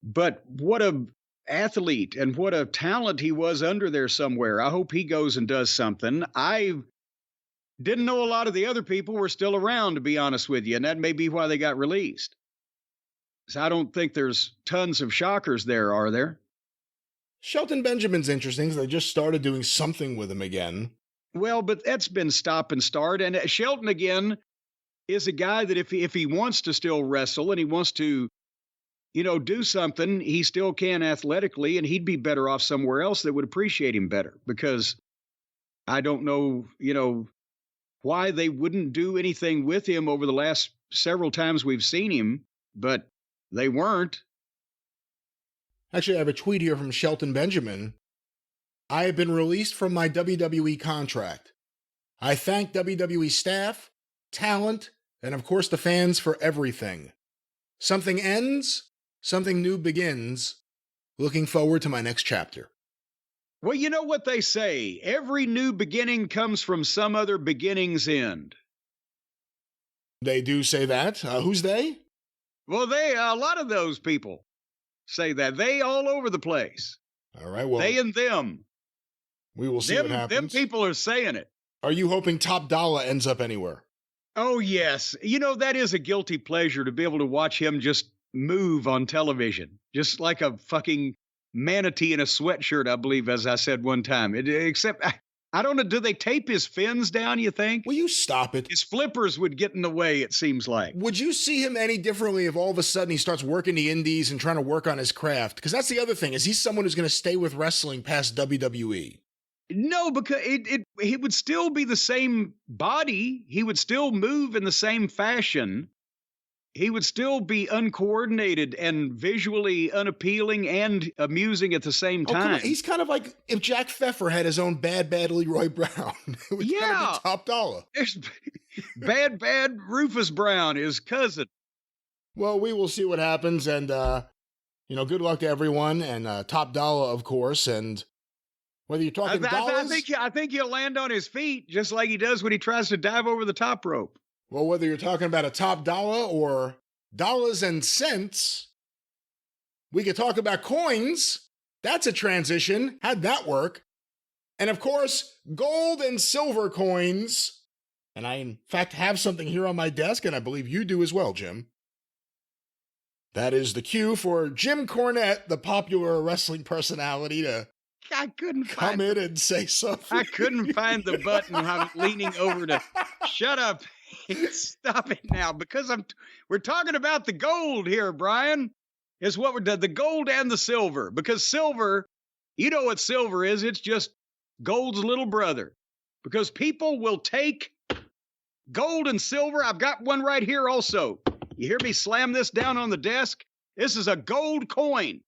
But what a athlete and what a talent he was under there somewhere. I hope he goes and does something. I didn't know a lot of the other people were still around, to be honest with you, and that may be why they got released. So I don't think there's tons of shockers there, are there? Shelton Benjamin's interesting because they just started doing something with him again. Well, but that's been stop and start. And Shelton, again, is a guy that if he wants to still wrestle and he wants to, do something, he still can athletically, and he'd be better off somewhere else that would appreciate him better, because I don't know, why they wouldn't do anything with him over the last several times we've seen him, but they weren't. Actually, I have a tweet here from Shelton Benjamin. I have been released from my WWE contract. I thank WWE staff, talent, and of course the fans for everything. Something ends, something new begins. Looking forward to my next chapter. Well, you know what they say. Every new beginning comes from some other beginning's end. They do say that. Who's they? Well, a lot of those people say that. They all over the place. All right, well. They and them. We will see what happens. Them people are saying it. Are you hoping Top Dollar ends up anywhere? Oh, yes. That is a guilty pleasure to be able to watch him just move on television. Just like a fucking manatee in a sweatshirt, I believe, as I said one time. Except, I don't know, do they tape his fins down, you think? Will you stop it? His flippers would get in the way, it seems like. Would you see him any differently if all of a sudden he starts working the indies and trying to work on his craft? Because that's the other thing. Is he someone who's going to stay with wrestling past WWE? No, because he would still be the same body. He would still move in the same fashion. He would still be uncoordinated and visually unappealing and amusing at the same time. He's kind of like if Jack Pfeffer had his own Bad Leroy Brown. It would kind of be Top Dollar. Bad Rufus Brown, his cousin. Well, we will see what happens, and good luck to everyone, and top dollar, of course, and whether you're talking dollars, I think he'll land on his feet just like he does when he tries to dive over the top rope. well, whether you're talking about a top dollar or dollars and cents, we could talk about coins. That's a transition. How'd that work? And of course, gold and silver coins. And I, in fact, have something here on my desk, and I believe you do as well, Jim. That is the cue for Jim Cornette, the popular wrestling personality, to I couldn't come in and say something. I couldn't find the button. I'm leaning over to shut up. Stop it now, because we're talking about the gold here, Brian. Is what we're done. The gold and the silver. Because silver, you know what silver is. It's just gold's little brother. Because people will take gold and silver. I've got one right here also. You hear me slam this down on the desk? This is a gold coin.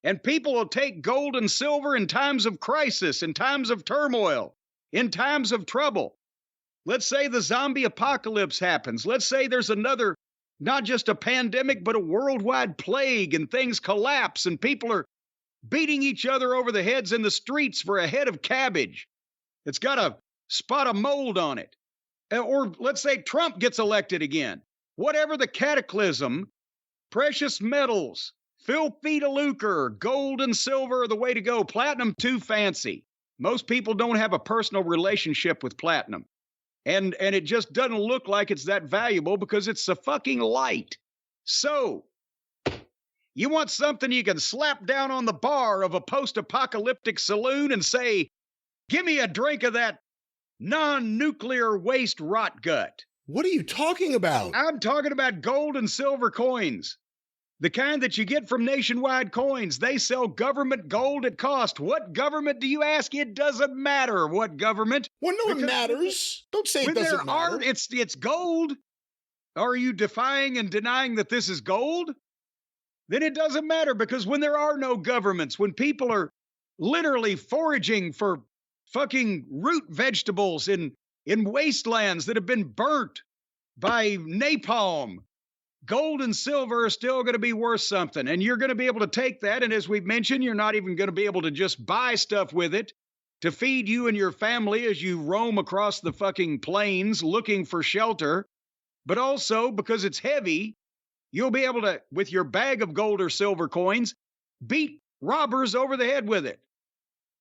And people will take gold and silver in times of crisis, in times of turmoil, in times of trouble. Let's say the zombie apocalypse happens. Let's say there's another, not just a pandemic, but a worldwide plague, and things collapse, and people are beating each other over the heads in the streets for a head of cabbage. It's got a spot of mold on it. Or let's say Trump gets elected again. Whatever the cataclysm, precious metals, filthy to lucre, gold and silver are the way to go. Platinum, too fancy. Most people don't have a personal relationship with platinum. And it just doesn't look like it's that valuable because it's so fucking light. So, you want something you can slap down on the bar of a post-apocalyptic saloon and say, give me a drink of that non-nuclear waste rot gut. What are you talking about? I'm talking about gold and silver coins. The kind that you get from Nationwide Coins. They sell government gold at cost. What government do you ask? It doesn't matter what government. Well, no, it matters. Don't say it doesn't matter. It's gold. Are you defying and denying that this is gold? Then it doesn't matter, because when there are no governments, when people are literally foraging for fucking root vegetables in wastelands that have been burnt by napalm, gold and silver are still going to be worth something. And you're going to be able to take that. And as we've mentioned, you're not even going to be able to just buy stuff with it to feed you and your family as you roam across the fucking plains looking for shelter. But also, because it's heavy, you'll be able to, with your bag of gold or silver coins, beat robbers over the head with it.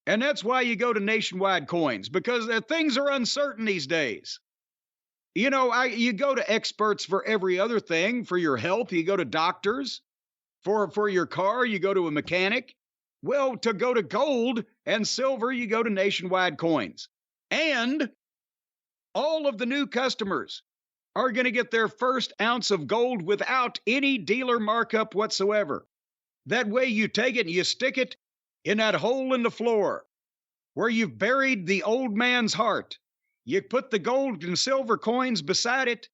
And that's why you go to Nationwide Coins, because things are uncertain these days. You know, you go to experts for every other thing. For your health, you go to doctors. For your car, you go to a mechanic. Well, to go to gold and silver, you go to Nationwide Coins. And all of the new customers are going to get their first ounce of gold without any dealer markup whatsoever. That way you take it and you stick it in that hole in the floor where you've buried the old man's heart. You put the gold and silver coins beside it,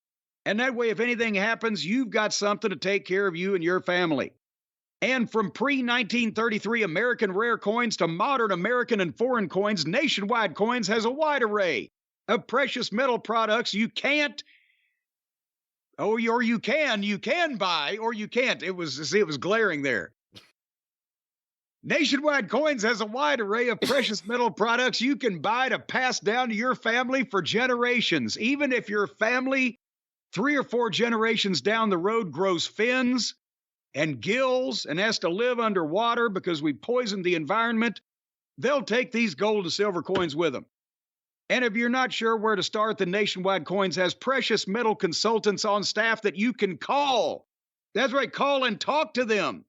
and that way if anything happens, you've got something to take care of you and your family. And from pre-1933 American rare coins to modern American and foreign coins, Nationwide Coins has a wide array of precious metal products you can't, or you can buy, or you can't. It was glaring there. Nationwide Coins has a wide array of precious metal products you can buy to pass down to your family for generations. Even if your family 3 or 4 generations down the road grows fins and gills and has to live underwater because we poisoned the environment, they'll take these gold and silver coins with them. And if you're not sure where to start, the Nationwide Coins has precious metal consultants on staff that you can call. That's right, call and talk to them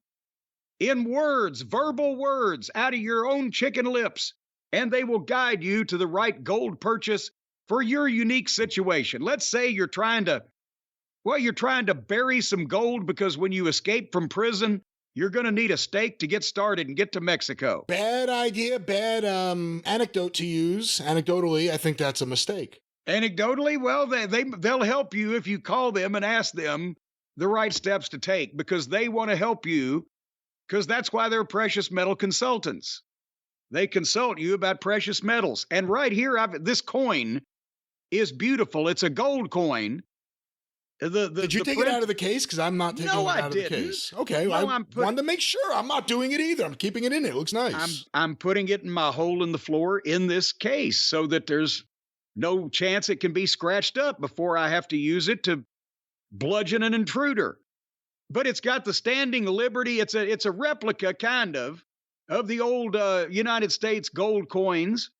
in words, verbal words, out of your own chicken lips, and they will guide you to the right gold purchase for your unique situation. Let's say you're trying to bury some gold because when you escape from prison, you're going to need a stake to get started and get to Mexico. Bad idea, bad anecdote to use. Anecdotally, I think that's a mistake. Anecdotally, well, they'll help you if you call them and ask them the right steps to take, because they want to help you, because that's why they're precious metal consultants. They consult you about precious metals. And right here, this coin is beautiful. It's a gold coin, Did you take it out of the case? Because I'm not taking it out of the case. Okay, No, I wanted to make sure. I'm not doing it either. I'm keeping it in there. It looks nice. I'm putting it in my hole in the floor in this case so that there's no chance it can be scratched up before I have to use it to bludgeon an intruder. But it's got the standing liberty. It's a replica kind of the old United States gold coins,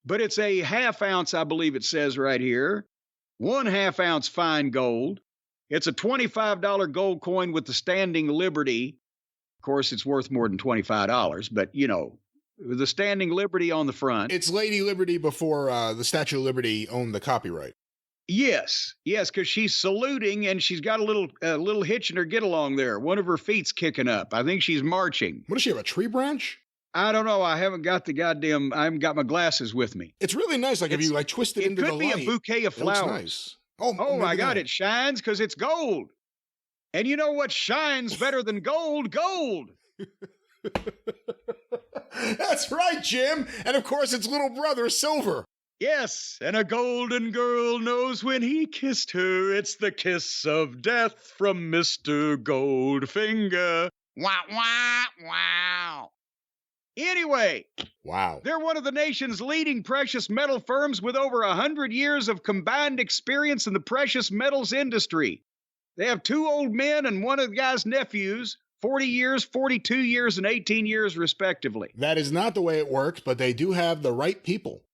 but it's a half ounce, I believe it says right here, 1/2 ounce fine gold. It's a $25 gold coin with the standing liberty. Of course, it's worth more than $25, but the standing liberty on the front. It's Lady Liberty before the Statue of Liberty owned the copyright. Yes, because she's saluting and she's got a little hitch in her get along there. One of her feet's kicking up. I think she's marching. What does she have, a tree branch? I don't know. I haven't got I haven't got my glasses with me. It's really nice. Like if you twist it into the light. It could be a bouquet of flowers. It looks nice. Oh my God, it shines because it's gold. And you know what shines better than gold? Gold. That's right, Jim. And of course, it's little brother, silver. Yes, and a golden girl knows when he kissed her. It's the kiss of death from Mr. Goldfinger. Wow, wow, wow. Anyway, wow. They're one of the nation's leading precious metal firms with over 100 years of combined experience in the precious metals industry. They have 2 old men and one of the guy's nephews, 40 years, 42 years, and 18 years, respectively. That is not the way it works, but they do have the right people.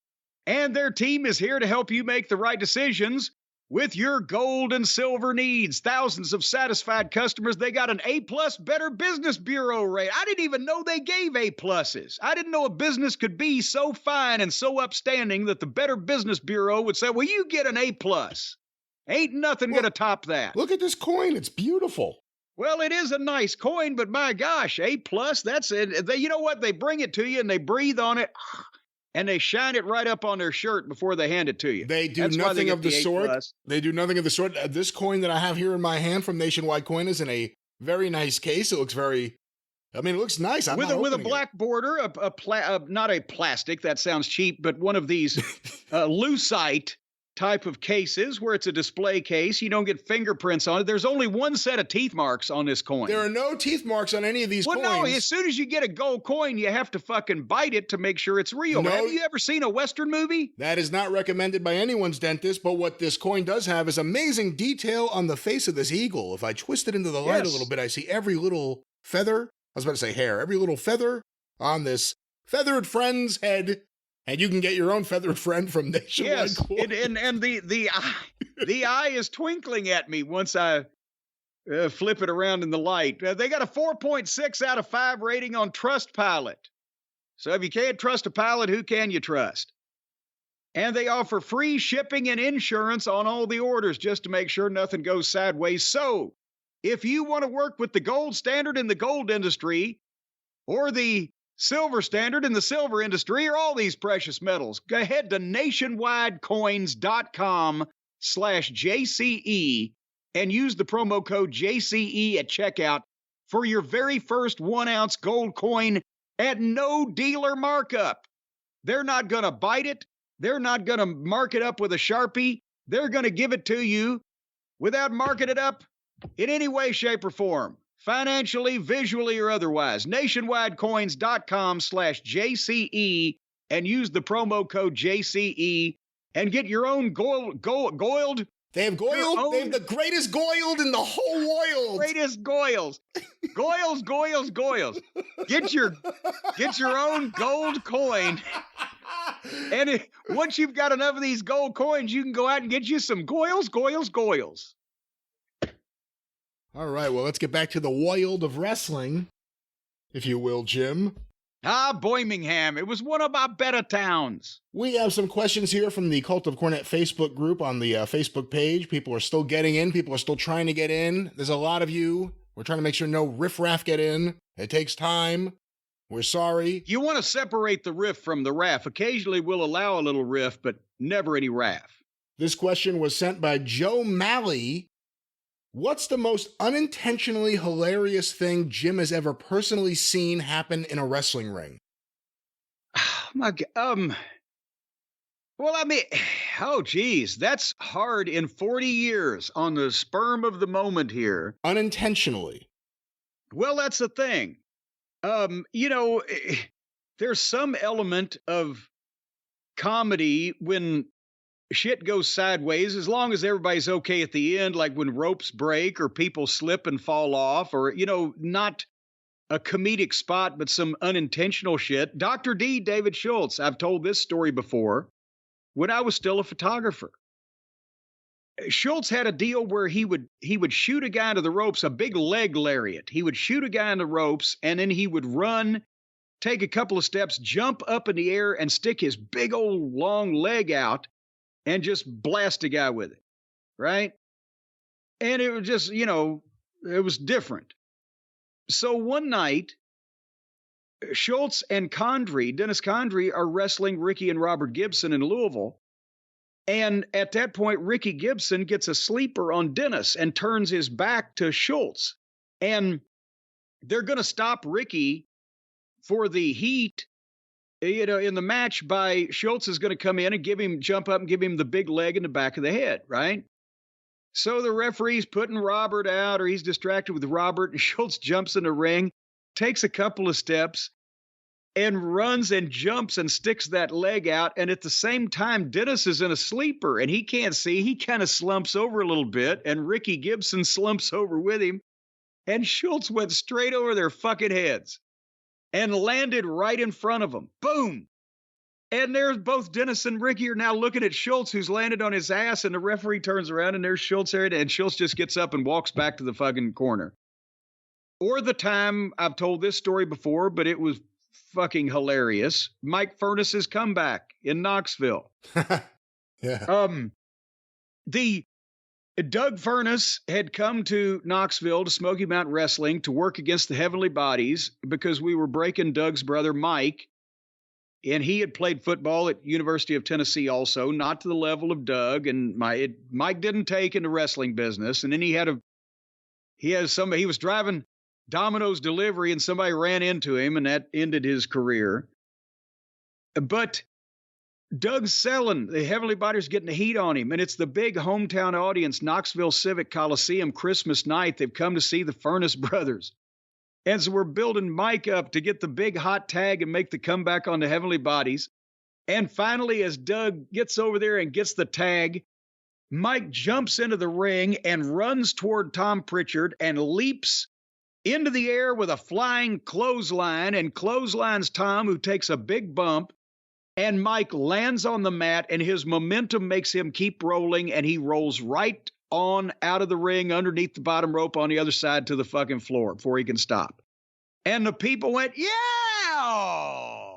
And their team is here to help you make the right decisions with your gold and silver needs. Thousands of satisfied customers. They got an A+ Better Business Bureau rate. I didn't even know they gave A+. I didn't know a business could be so fine and so upstanding that the Better Business Bureau would say, well, you get an A+. Ain't nothing going to top that. Look at this coin. It's beautiful. Well, it is a nice coin, but my gosh, A+, that's it. You know what? They bring it to you and they breathe on it. And they shine it right up on their shirt before they hand it to you. That's nothing of the sort. They do nothing of the sort. This coin that I have here in my hand from Nationwide Coin is in a very nice case. It looks it looks nice. With a black border, not a plastic, that sounds cheap, but one of these lucite type of cases where it's a display case. You don't get fingerprints on it. There's only one set of teeth marks on this coin. There are no teeth marks on any of these coins. Well, no, as soon as you get a gold coin, you have to fucking bite it to make sure it's real. No, have you ever seen a Western movie? That is not recommended by anyone's dentist, but what this coin does have is amazing detail on the face of this eagle. If I twist it into the light a little bit, I see every little feather. I was about to say hair. Every little feather on this feathered friend's head. And you can get your own feathered friend from Nationwide Coin. Yes, and the eye is twinkling at me once I flip it around in the light. They got a 4.6 out of 5 rating on Trustpilot. So if you can't trust a pilot, who can you trust? And they offer free shipping and insurance on all the orders just to make sure nothing goes sideways. So if you want to work with the gold standard in the gold industry or the silver standard in the silver industry or all these precious metals, go ahead to nationwidecoins.com/JCE and use the promo code JCE at checkout for your very first 1 ounce gold coin at no dealer markup. They're not going to bite it. They're not going to mark it up with a Sharpie. They're going to give it to you without marking it up in any way, shape, or form. Financially, visually, or otherwise. nationwidecoins.com/JCE and use the promo code JCE and get your own goiled. They have goiled? They have the greatest goiled in the whole world. Greatest goils. Goils. Get your own gold coin. And once you've got enough of these gold coins, you can go out and get you some goils. All right, well, let's get back to the wild of wrestling, if you will, Jim. Birmingham. It was one of our better towns. We have some questions here from the Cult of Cornette Facebook group on the Facebook page. People are still getting in. People are still trying to get in. There's a lot of you. We're trying to make sure no riffraff get in. It takes time. We're sorry. You want to separate the riff from the raff. Occasionally we'll allow a little riff, but never any raff. This question was sent by Joe Malley. What's the most unintentionally hilarious thing Jim has ever personally seen happen in a wrestling ring? Oh my God. Well, I mean, oh, geez, that's hard in 40 years on the sperm of the moment here. Unintentionally. Well, that's the thing. You know, there's some element of comedy when shit goes sideways, as long as everybody's okay at the end, like when ropes break or people slip and fall off, or, you know, not a comedic spot, but some unintentional shit. Dr. D, David Schultz, I've told this story before. When I was still a photographer, Schultz had a deal where he would shoot a guy into the ropes, a big leg lariat. He would shoot a guy in the ropes, and then he would run, take a couple of steps, jump up in the air, and stick his big old long leg out and just blast a guy with it, right? And it was just, you know, it was different. So one night, Schultz and Dennis Condrey, are wrestling Ricky and Robert Gibson in Louisville. And at that point, Ricky Gibson gets a sleeper on Dennis and turns his back to Schultz. And they're going to stop Ricky for the heat, you know, in the match by Schultz is going to come in and jump up and give him the big leg in the back of the head, right? So the referee's putting Robert out, or he's distracted with Robert, and Schultz jumps in the ring, takes a couple of steps, and runs and jumps and sticks that leg out. And at the same time, Dennis is in a sleeper, and he can't see. He kind of slumps over a little bit, and Ricky Gibson slumps over with him. And Schultz went straight over their fucking heads and landed right in front of them. Boom! And there's both Dennis and Ricky are now looking at Schultz, who's landed on his ass, and the referee turns around, and there's Schultz there, and Schultz just gets up and walks back to the fucking corner. Or the time, I've told this story before, but it was fucking hilarious, Mike Furness's comeback in Knoxville. Yeah. The Doug Furness had come to Knoxville to Smoky Mountain Wrestling to work against the Heavenly Bodies because we were breaking Doug's brother Mike, and he had played football at University of Tennessee also, not to the level of Doug, and Mike didn't take in the wrestling business. And then he was driving Domino's delivery and somebody ran into him, and that ended his career. But Doug's selling. The Heavenly Bodies getting the heat on him, and it's the big hometown audience, Knoxville Civic Coliseum, Christmas night. They've come to see the Furness brothers. And so we're building Mike up to get the big hot tag and make the comeback on the Heavenly Bodies. And finally, as Doug gets over there and gets the tag, Mike jumps into the ring and runs toward Tom Pritchard and leaps into the air with a flying clothesline, and clotheslines Tom, who takes a big bump. And Mike lands on the mat, and his momentum makes him keep rolling, and he rolls right on out of the ring underneath the bottom rope on the other side to the fucking floor before he can stop. And the people went, yeah!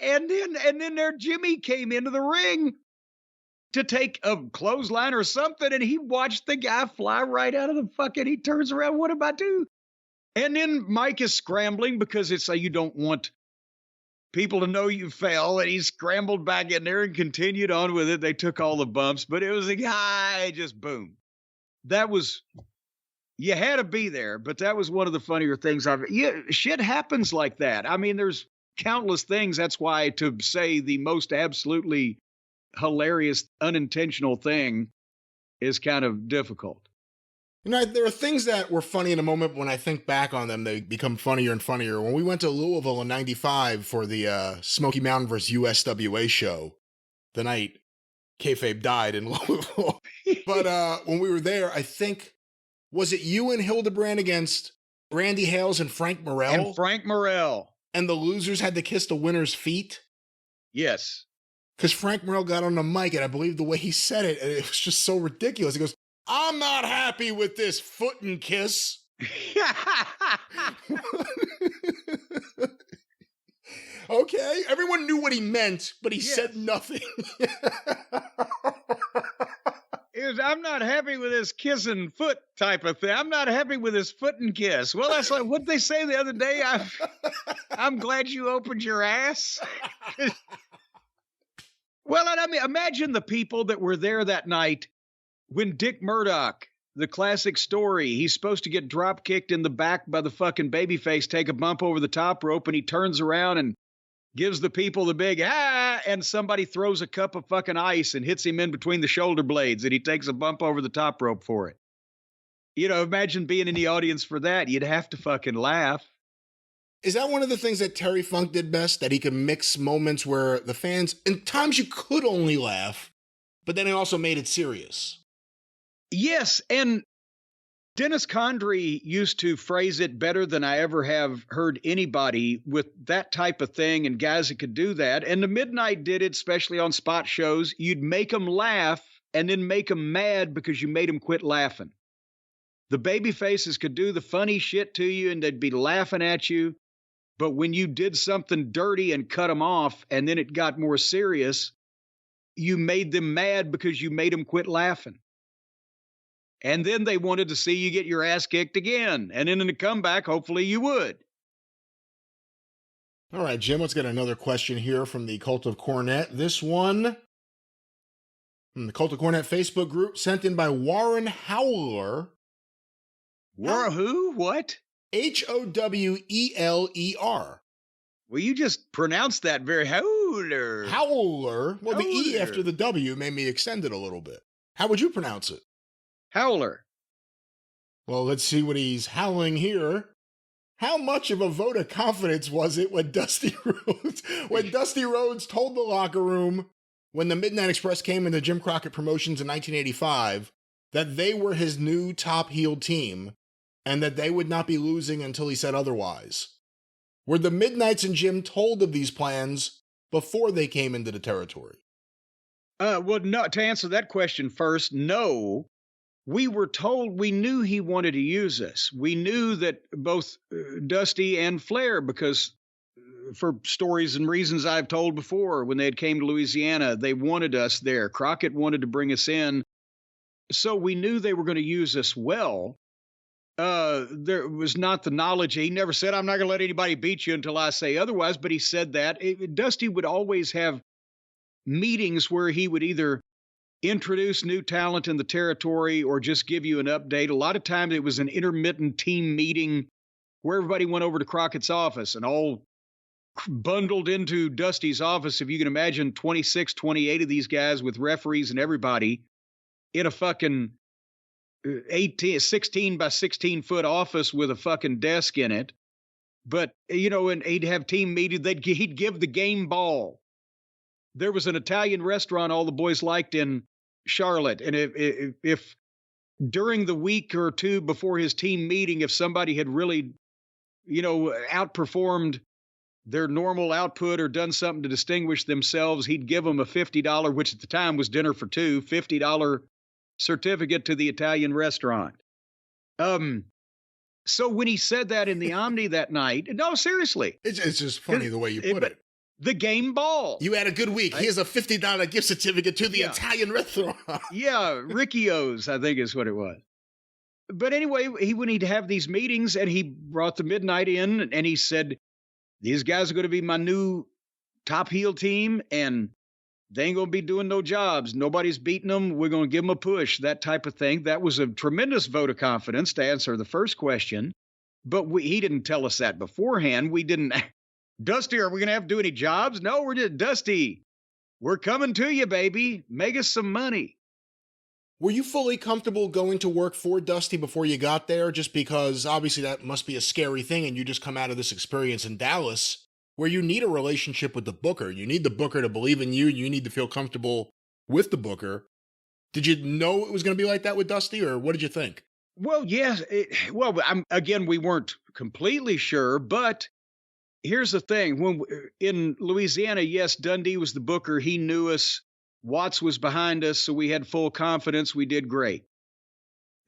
and then their Jimmy came into the ring to take a clothesline or something, and he watched the guy fly right out of the fucking, he turns around, what do I do? And then Mike is scrambling because it's like, you don't want people to know you fell, and he scrambled back in there and continued on with it. They took all the bumps, but it was a guy, just boom. That was, you had to be there, but that was one of the funnier things shit happens like that. I mean, there's countless things. That's why to say the most absolutely hilarious, unintentional thing is kind of difficult. You know, there are things that were funny in a moment. When I think back on them, they become funnier and funnier. When we went to Louisville in '95 for the Smoky Mountain vs. USWA show, the night kayfabe died in Louisville. But when we were there, I think, was it you and Hildebrand against Randy Hales and Frank Morrell? And Frank Morrell. And the losers had to kiss the winner's feet? Yes. Because Frank Morrell got on the mic, and I believe the way he said it, it was just so ridiculous. He goes, "I'm not happy with this foot and kiss." Okay, everyone knew what he meant, but he said nothing. I'm not happy with this kissing foot type of thing. I'm not happy with this foot and kiss. Well, that's like what they say the other day. I'm glad you opened your ass. Well, I mean, imagine the people that were there that night when Dick Murdoch, the classic story, he's supposed to get drop kicked in the back by the fucking babyface, take a bump over the top rope, and he turns around and gives the people the big, and somebody throws a cup of fucking ice and hits him in between the shoulder blades, and he takes a bump over the top rope for it. Imagine being in the audience for that. You'd have to fucking laugh. Is that one of the things that Terry Funk did best? That he could mix moments where the fans, in times you could only laugh, but then he also made it serious. Yes, and Dennis Condrey used to phrase it better than I ever have heard anybody with that type of thing and guys that could do that. And the Midnight did it, especially on spot shows. You'd make them laugh and then make them mad because you made them quit laughing. The baby faces could do the funny shit to you and they'd be laughing at you. But when you did something dirty and cut them off and then it got more serious, you made them mad because you made them quit laughing. And then they wanted to see you get your ass kicked again. And then in the comeback, hopefully you would. All right, Jim, let's get another question here from the Cult of Cornette. This one from the Cult of Cornette Facebook group, sent in by Warren Howler. Who? What? Howler. Well, you just pronounced that very Howler. Howler. Well, the E Howler. after the W made me extend it a little bit. How would you pronounce it? Howler. Well, let's see what he's howling here. How much of a vote of confidence was it when Dusty Rhodes told the locker room when the Midnight Express came into Jim Crockett Promotions in 1985 that they were his new top heel team and that they would not be losing until he said otherwise? Were the Midnights and Jim told of these plans before they came into the territory? Well, no, to answer that question first, no. We were told, we knew he wanted to use us. We knew that both Dusty and Flair, because for stories and reasons I've told before, when they had came to Louisiana, they wanted us there. Crockett wanted to bring us in. So we knew they were going to use us well. There was not the knowledge. He never said, I'm not going to let anybody beat you until I say otherwise. But he said that. Dusty would always have meetings where he would either introduce new talent in the territory or just give you an update. A lot of times it was an intermittent team meeting where everybody went over to Crockett's office and all bundled into Dusty's office. If you can imagine 26, 28 of these guys with referees and everybody in a fucking 16 by 16 foot office with a fucking desk in it. But, and he'd have team meetings. He'd give the game ball. There was an Italian restaurant all the boys liked in Charlotte. And if during the week or two before his team meeting, if somebody had really, outperformed their normal output or done something to distinguish themselves, he'd give them a $50, which at the time was dinner for two, $50 certificate to the Italian restaurant. So when he said that in the Omni that night, no, seriously. It's just funny the way you put it. The game ball. You had a good week. Here's a $50 gift certificate to the Italian restaurant. Yeah, Ricchio's, I think is what it was. But anyway, when he'd have these meetings and he brought the Midnight in and he said, these guys are going to be my new top heel team and they ain't going to be doing no jobs. Nobody's beating them. We're going to give them a push, that type of thing. That was a tremendous vote of confidence to answer the first question. But he didn't tell us that beforehand. We didn't. Dusty, are we going to have to do any jobs? No, we're just Dusty. We're coming to you, baby. Make us some money. Were you fully comfortable going to work for Dusty before you got there? Just because obviously that must be a scary thing and you just come out of this experience in Dallas where you need a relationship with the booker. You need the booker to believe in you. You need to feel comfortable with the booker. Did you know it was going to be like that with Dusty or what did you think? Well, yes. Again, we weren't completely sure, but here's the thing. When in Louisiana, yes, Dundee was the booker. He knew us. Watts was behind us, so we had full confidence. We did great.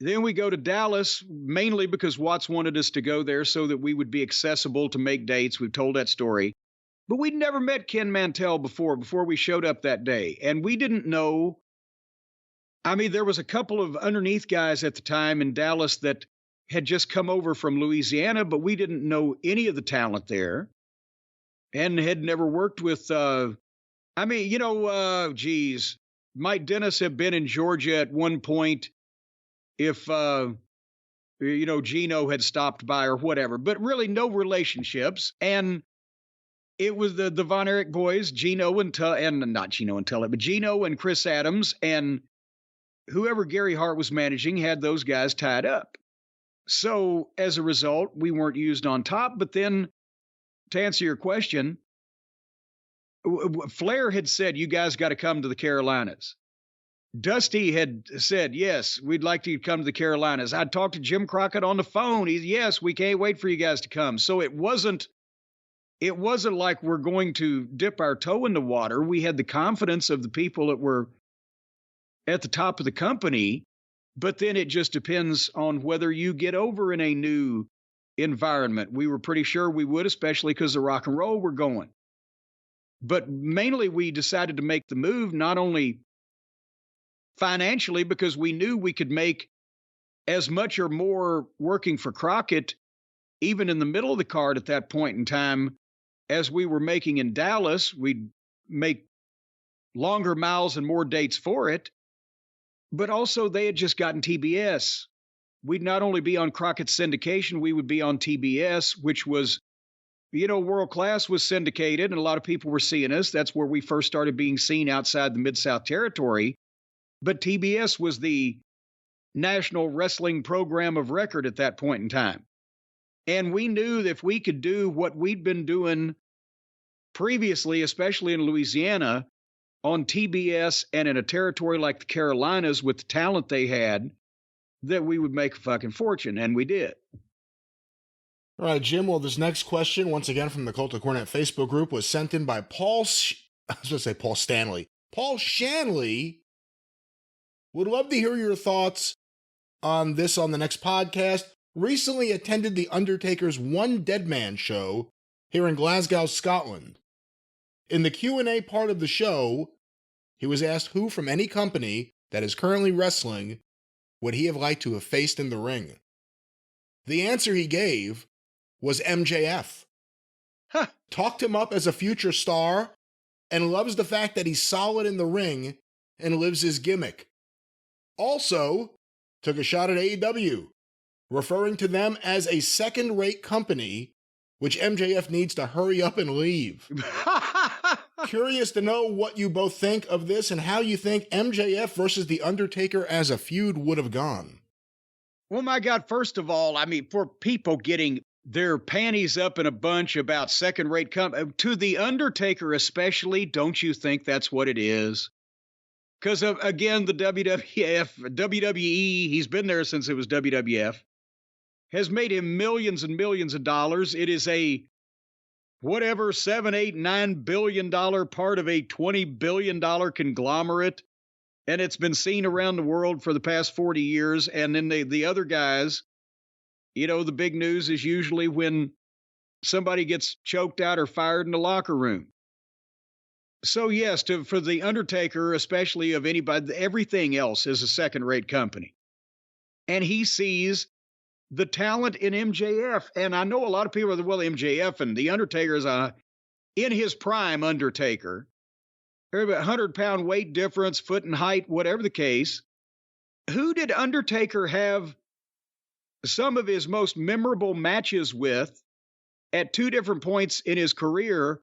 Then we go to Dallas, mainly because Watts wanted us to go there so that we would be accessible to make dates. We've told that story. But we'd never met Ken Mantell before we showed up that day. And we didn't know. I mean, there was a couple of underneath guys at the time in Dallas that had just come over from Louisiana, but we didn't know any of the talent there and had never worked with, might Dennis have been in Georgia at one point if, Gino had stopped by or whatever, but really no relationships. And it was the Von Erich boys, Gino and not Gino and Tully, but Gino and Chris Adams, and whoever Gary Hart was managing had those guys tied up. So as a result, we weren't used on top. But then, to answer your question, Flair had said, you guys got to come to the Carolinas. Dusty had said, yes, we'd like to come to the Carolinas. I talked to Jim Crockett on the phone. Yes, we can't wait for you guys to come. So it wasn't like we're going to dip our toe in the water. We had the confidence of the people that were at the top of the company, but then it just depends on whether you get over in a new environment. We were pretty sure we would, especially because the rock and roll were going. But mainly we decided to make the move, not only financially, because we knew we could make as much or more working for Crockett, even in the middle of the card at that point in time, as we were making in Dallas. We'd make longer miles and more dates for it. But also they had just gotten TBS. We'd not only be on Crockett's syndication, we would be on TBS, which was, World Class was syndicated and a lot of people were seeing us. That's where we first started being seen outside the Mid-South territory. But TBS was the national wrestling program of record at that point in time. And we knew that if we could do what we'd been doing previously, especially in Louisiana, on TBS and in a territory like the Carolinas with the talent they had, that we would make a fucking fortune. And we did. All right, Jim. Well, this next question, once again from the Cult of Cornette Facebook group, was sent in by Paul Stanley. Paul Shanley would love to hear your thoughts on this on the next podcast. Recently attended the Undertaker's One Dead Man show here in Glasgow, Scotland. In the Q&A part of the show, he was asked who from any company that is currently wrestling would he have liked to have faced in the ring. The answer he gave was MJF. Huh. Talked him up as a future star and loves the fact that he's solid in the ring and lives his gimmick. Also, took a shot at AEW, referring to them as a second-rate company, which MJF needs to hurry up and leave. Curious to know what you both think of this and how you think MJF versus The Undertaker as a feud would have gone. Well, my God, first of all, for people getting their panties up in a bunch about second-rate to The Undertaker especially, don't you think that's what it is? Because, again, the WWE, he's been there since it was WWF, has made him millions and millions of dollars. It is a whatever, $7, $8, $9 billion part of a $20 billion conglomerate. And it's been seen around the world for the past 40 years. And then the other guys, the big news is usually when somebody gets choked out or fired in the locker room. So yes, for The Undertaker, especially of anybody, everything else is a second-rate company. And he sees the talent in MJF. And I know a lot of people are, well, MJF and The Undertaker is in his prime Undertaker. 100-pound weight difference, foot and height, whatever the case. Who did Undertaker have some of his most memorable matches with at two different points in his career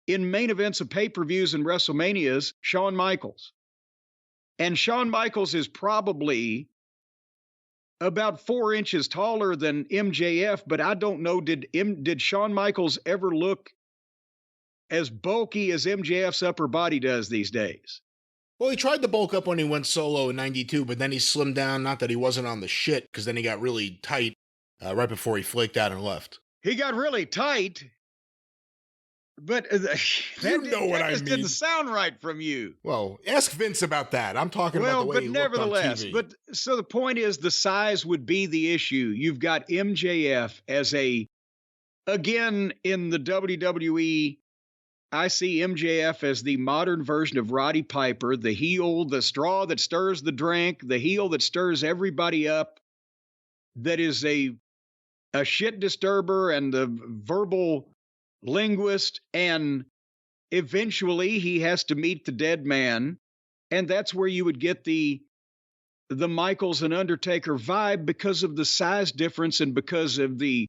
in main events of pay-per-views and WrestleManias? Shawn Michaels. And Shawn Michaels is probably about 4 inches taller than MJF, but I don't know, did Shawn Michaels ever look as bulky as MJF's upper body does these days? Well, he tried to bulk up when he went solo in 92, but then he slimmed down, not that he wasn't on the shit, because then he got really tight right before he flaked out and left. He got really tight, but what I mean. Didn't sound right from you. Well, ask Vince about that. I'm talking about the way he looked on TV. But so the point is, the size would be the issue. You've got MJF as again, in the WWE, I see MJF as the modern version of Roddy Piper, the heel, the straw that stirs the drink, the heel that stirs everybody up, that is a shit disturber and the verbal linguist, and eventually he has to meet the dead man, and that's where you would get the Michaels and Undertaker vibe because of the size difference and because of the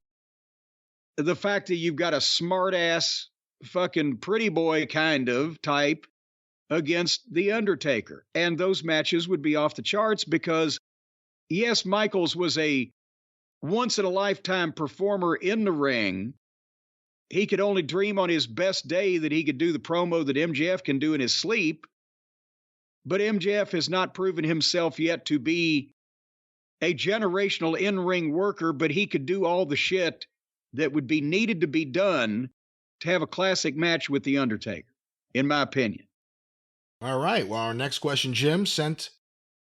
fact that you've got a smart ass fucking pretty boy kind of type against The Undertaker. And those matches would be off the charts because, yes, Michaels was a once-in-a-lifetime performer in the ring. He could only dream on his best day that he could do the promo that MJF can do in his sleep. But MJF has not proven himself yet to be a generational in-ring worker, but he could do all the shit that would be needed to be done to have a classic match with The Undertaker, in my opinion. All right. Well, our next question, Jim, sent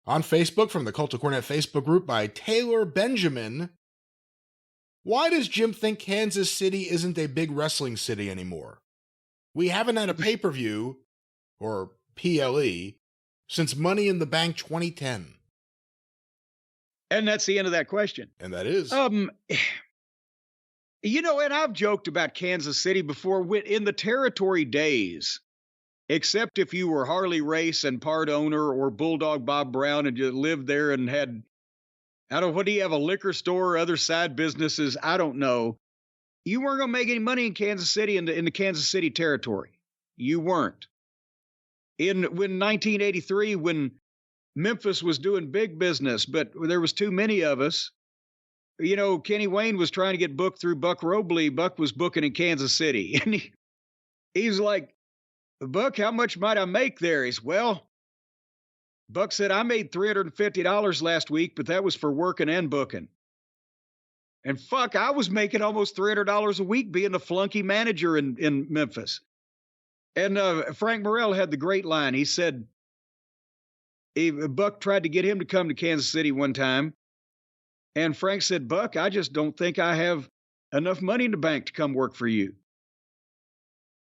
on Facebook from the Cult of Cornette Facebook group by Taylor Benjamin. Why does Jim think Kansas City isn't a big wrestling city anymore? We haven't had a pay-per-view, or PLE, since Money in the Bank 2010. And that's the end of that question. And that is. You know, and I've joked about Kansas City before in the territory days, except if you were Harley Race and part owner or Bulldog Bob Brown and you lived there and had, I don't know, what do you have, a liquor store or other side businesses? I don't know. You weren't going to make any money in Kansas City, in the Kansas City territory. You weren't. When 1983, when Memphis was doing big business, but there was too many of us. You know, Kenny Wayne was trying to get booked through Buck Robley. Buck was booking in Kansas City. And he's like, Buck, how much might I make there? He's, well, Buck said, I made $350 last week, but that was for working and booking. And fuck, I was making almost $300 a week being the flunky manager in Memphis. And Frank Morrell had the great line. He said, Buck tried to get him to come to Kansas City one time. And Frank said, Buck, I just don't think I have enough money in the bank to come work for you.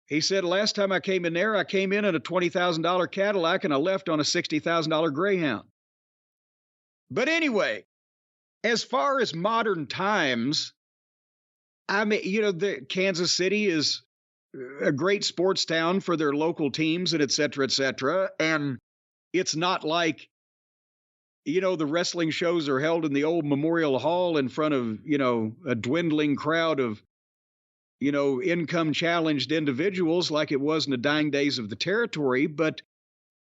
He said, last time I came in there, I came in a $20,000 Cadillac and I left on a $60,000 Greyhound. But anyway, as far as modern times, I mean, you know, Kansas City is a great sports town for their local teams and et cetera, et cetera. And it's not like, you know, the wrestling shows are held in the old Memorial Hall in front of, you know, a dwindling crowd of, you know, income challenged individuals like it was in the dying days of the territory. But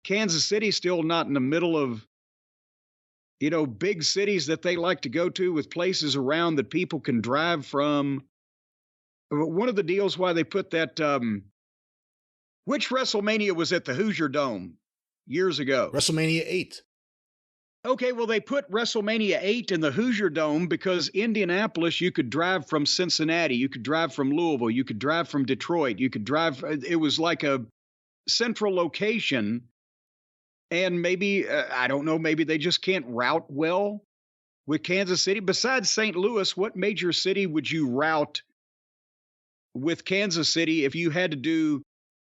Kansas City's still not in the middle of, you know, big cities that they like to go to with places around that people can drive from. One of the deals why they put that, which WrestleMania was at the Hoosier Dome years ago? WrestleMania 8. Okay, well, they put WrestleMania 8 in the Hoosier Dome because Indianapolis, you could drive from Cincinnati, you could drive from Louisville, you could drive from Detroit, you could drive, it was like a central location. And maybe, I don't know, maybe they just can't route well with Kansas City. Besides St. Louis, what major city would you route with Kansas City if you had to do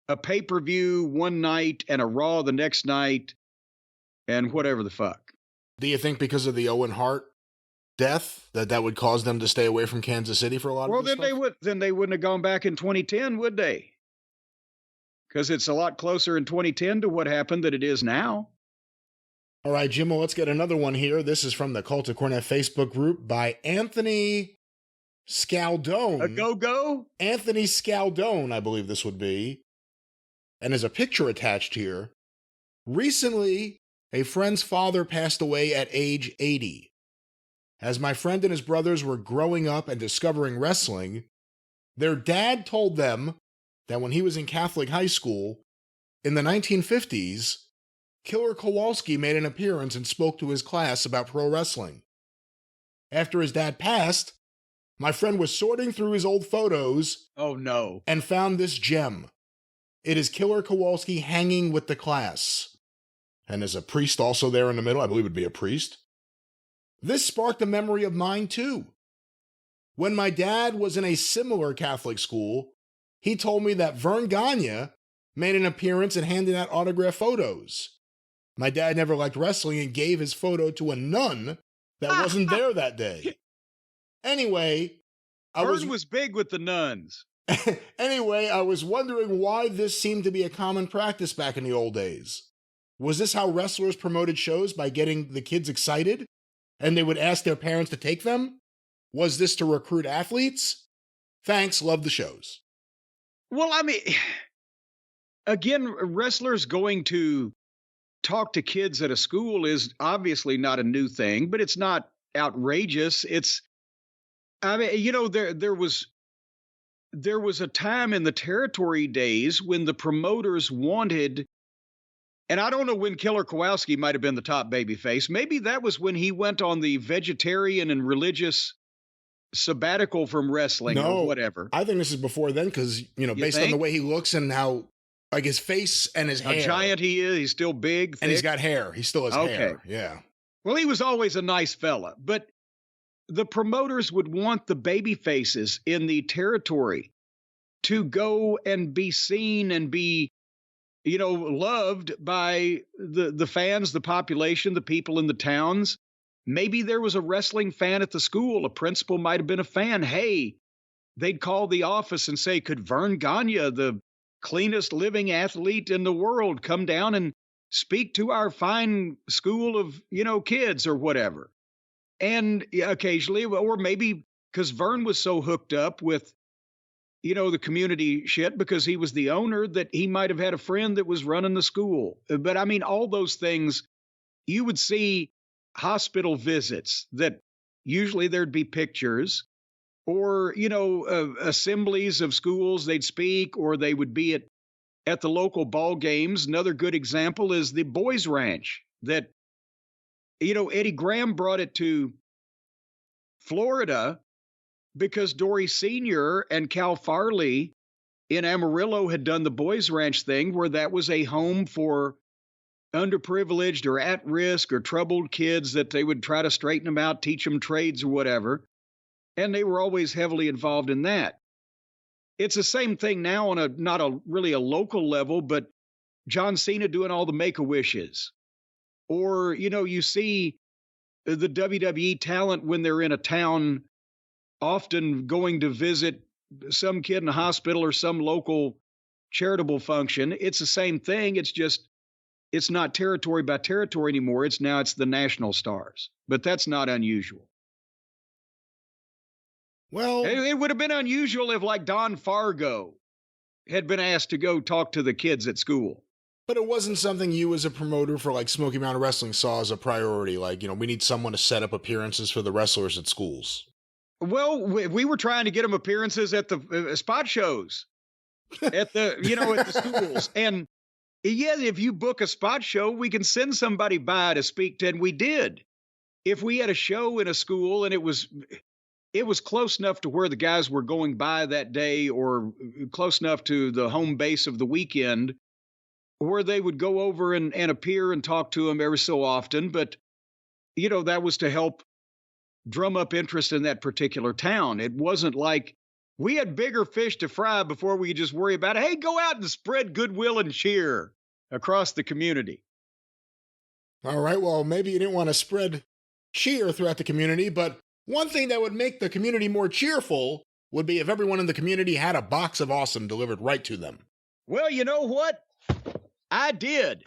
a pay-per-view one night and a Raw the next night and whatever the fuck? Do you think because of the Owen Hart death that would cause them to stay away from Kansas City for a lot of this stuff? Then they wouldn't have gone back in 2010, would they? Because it's a lot closer in 2010 to what happened than it is now. All right, Jim, well, let's get another one here. This is from the Cult of Cornette Facebook group by Anthony Scaldone. A go-go? Anthony Scaldone, I believe this would be. And there's a picture attached here. Recently, a friend's father passed away at age 80. As my friend and his brothers were growing up and discovering wrestling, their dad told them that when he was in Catholic high school, in the 1950s, Killer Kowalski made an appearance and spoke to his class about pro wrestling. After his dad passed, my friend was sorting through his old photos. Oh, no. And found this gem. It is Killer Kowalski hanging with the class. And there's a priest also there in the middle. I believe it would be a priest. This sparked a memory of mine, too. When my dad was in a similar Catholic school, he told me that Vern Gagne made an appearance and handed out autograph photos. My dad never liked wrestling and gave his photo to a nun that wasn't there that day. Anyway, Vern was big with the nuns. Anyway, I was wondering why this seemed to be a common practice back in the old days. Was this how wrestlers promoted shows, by getting the kids excited? And they would ask their parents to take them? Was this to recruit athletes? Thanks, love the shows. Well, I mean, again, wrestlers going to talk to kids at a school is obviously not a new thing, but it's not outrageous. I mean, there was a time in the territory days when the promoters wanted, and I don't know when Killer Kowalski might have been the top babyface. Maybe that was when he went on the vegetarian and religious sabbatical from wrestling or whatever. I think this is before then because, based on the way he looks and how, like his face and his hair. How giant he is. He's still big, thick. And he's got hair. He still has hair. Yeah. Well, he was always a nice fella, but the promoters would want the baby faces in the territory to go and be seen and be, loved by the fans, the population, the people in the towns. Maybe there was a wrestling fan at the school. A principal might have been a fan. Hey, they'd call the office and say, could Vern Gagne, the cleanest living athlete in the world, come down and speak to our fine school of, kids or whatever? And occasionally, or maybe because Vern was so hooked up with, the community shit because he was the owner, that he might have had a friend that was running the school. But I mean, all those things, you would see hospital visits that usually there'd be pictures, or, assemblies of schools, they'd speak, or they would be at the local ball games. Another good example is the Boys Ranch that, Eddie Graham brought it to Florida because Dory Sr. and Cal Farley in Amarillo had done the Boys Ranch thing, where that was a home for underprivileged or at risk or troubled kids that they would try to straighten them out, teach them trades or whatever. And they were always heavily involved in that. It's the same thing now on not really a local level, but John Cena doing all the Make-A-Wishes. Or, you see the WWE talent when they're in a town, often going to visit some kid in a hospital or some local charitable function. It's the same thing. It's just, it's not territory by territory anymore. It's the national stars. But that's not unusual. Well, it would have been unusual if, like, Don Fargo had been asked to go talk to the kids at school. But it wasn't something you as a promoter for, like, Smoky Mountain Wrestling saw as a priority. Like, we need someone to set up appearances for the wrestlers at schools. Well, we were trying to get them appearances at the spot shows at the, at the schools. And yeah, if you book a spot show, we can send somebody by to speak to, and we did. If we had a show in a school and it was close enough to where the guys were going by that day, or close enough to the home base of the weekend, where they would go over and appear and talk to them every so often. But, that was to help drum up interest in that particular town. It wasn't like we had bigger fish to fry before we could just worry about, hey, go out and spread goodwill and cheer across the community. All right, well, maybe you didn't want to spread cheer throughout the community, but one thing that would make the community more cheerful would be if everyone in the community had a box of awesome delivered right to them. Well, you know what? I did.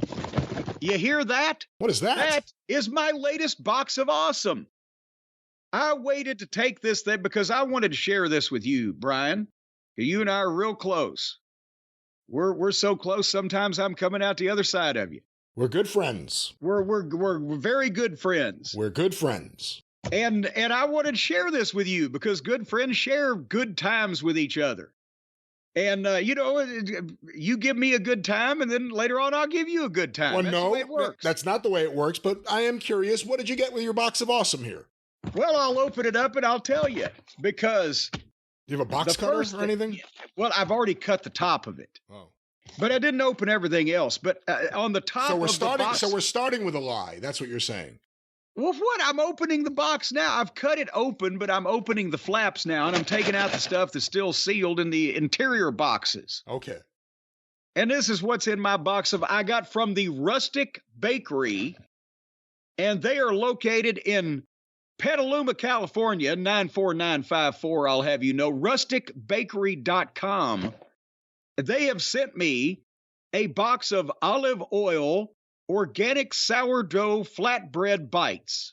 You hear that? What is that? That is my latest box of awesome. I waited to take this thing because I wanted to share this with you, Brian. You and I are real close. We're so close, sometimes I'm coming out the other side of you. We're good friends. We're very good friends. We're good friends. And I wanted to share this with you because good friends share good times with each other. And, you give me a good time, and then later on I'll give you a good time. Well, that's no, the way it works. That's not the way it works, but I am curious. What did you get with your box of awesome here? Well, I'll open it up and I'll tell you, because... Do you have a box cutter or anything? Well, I've already cut the top of it. Oh. But I didn't open everything else. But on the top of the box... So we're starting with a lie. That's what you're saying. Well, what? I'm opening the box now. I've cut it open, but I'm opening the flaps now, and I'm taking out the stuff that's still sealed in the interior boxes. Okay. And this is what's in my box I got from the Rustic Bakery, and they are located in Petaluma, California, 94954, I'll have you know, rusticbakery.com. They have sent me a box of olive oil organic sourdough flatbread bites.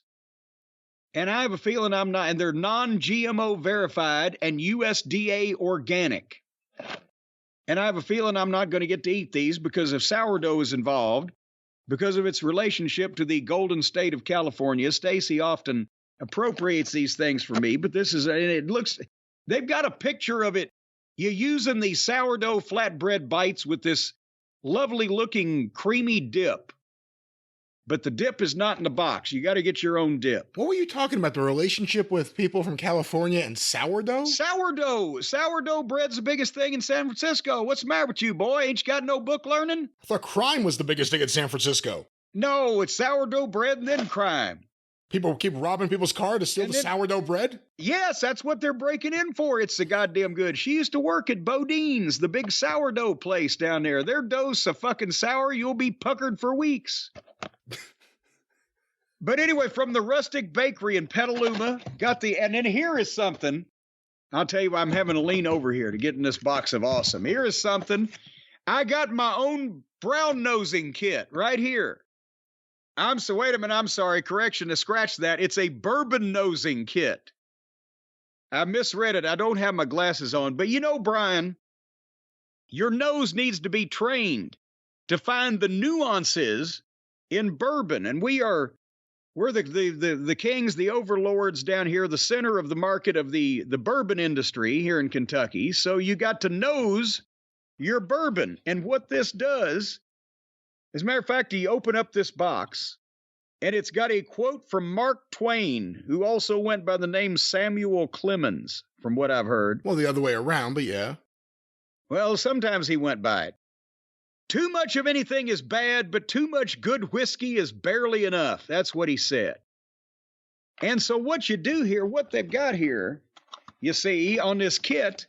And I have a feeling and they're non-GMO verified and USDA organic. And I have a feeling I'm not going to get to eat these because if sourdough is involved, because of its relationship to the golden state of California. Stacy often appropriates these things for me, but this is, and it looks, they've got a picture of it. You're using these sourdough flatbread bites with this lovely looking creamy dip. But the dip is not in the box. You got to get your own dip. What were you talking about? The relationship with people from California and sourdough? Sourdough bread's the biggest thing in San Francisco. What's the matter with you, boy? Ain't you got no book learning? I thought crime was the biggest thing in San Francisco. No, it's sourdough bread and then crime. People keep robbing people's car to steal the sourdough bread? Yes, that's what they're breaking in for. It's so goddamn good. She used to work at Bodine's, the big sourdough place down there. Their dough's so fucking sour, you'll be puckered for weeks. But anyway, from the Rustic Bakery in Petaluma, and then here is something. I'll tell you, I'm having to lean over here to get in this box of awesome. Here is something. I got my own brown nosing kit right here. Wait a minute, I'm sorry, correction, to scratch that. It's a bourbon nosing kit. I misread it. I don't have my glasses on. But you know, Brian, your nose needs to be trained to find the nuances in bourbon. And we're the kings, the overlords down here, the center of the market of the bourbon industry here in Kentucky. So you got to nose your bourbon. And what this does, as a matter of fact, you open up this box, and it's got a quote from Mark Twain, who also went by the name Samuel Clemens, from what I've heard. Well, the other way around, but yeah. Well, sometimes he went by it. Too much of anything is bad, but too much good whiskey is barely enough. That's what he said. And so what you do here, what they've got here, you see, on this kit,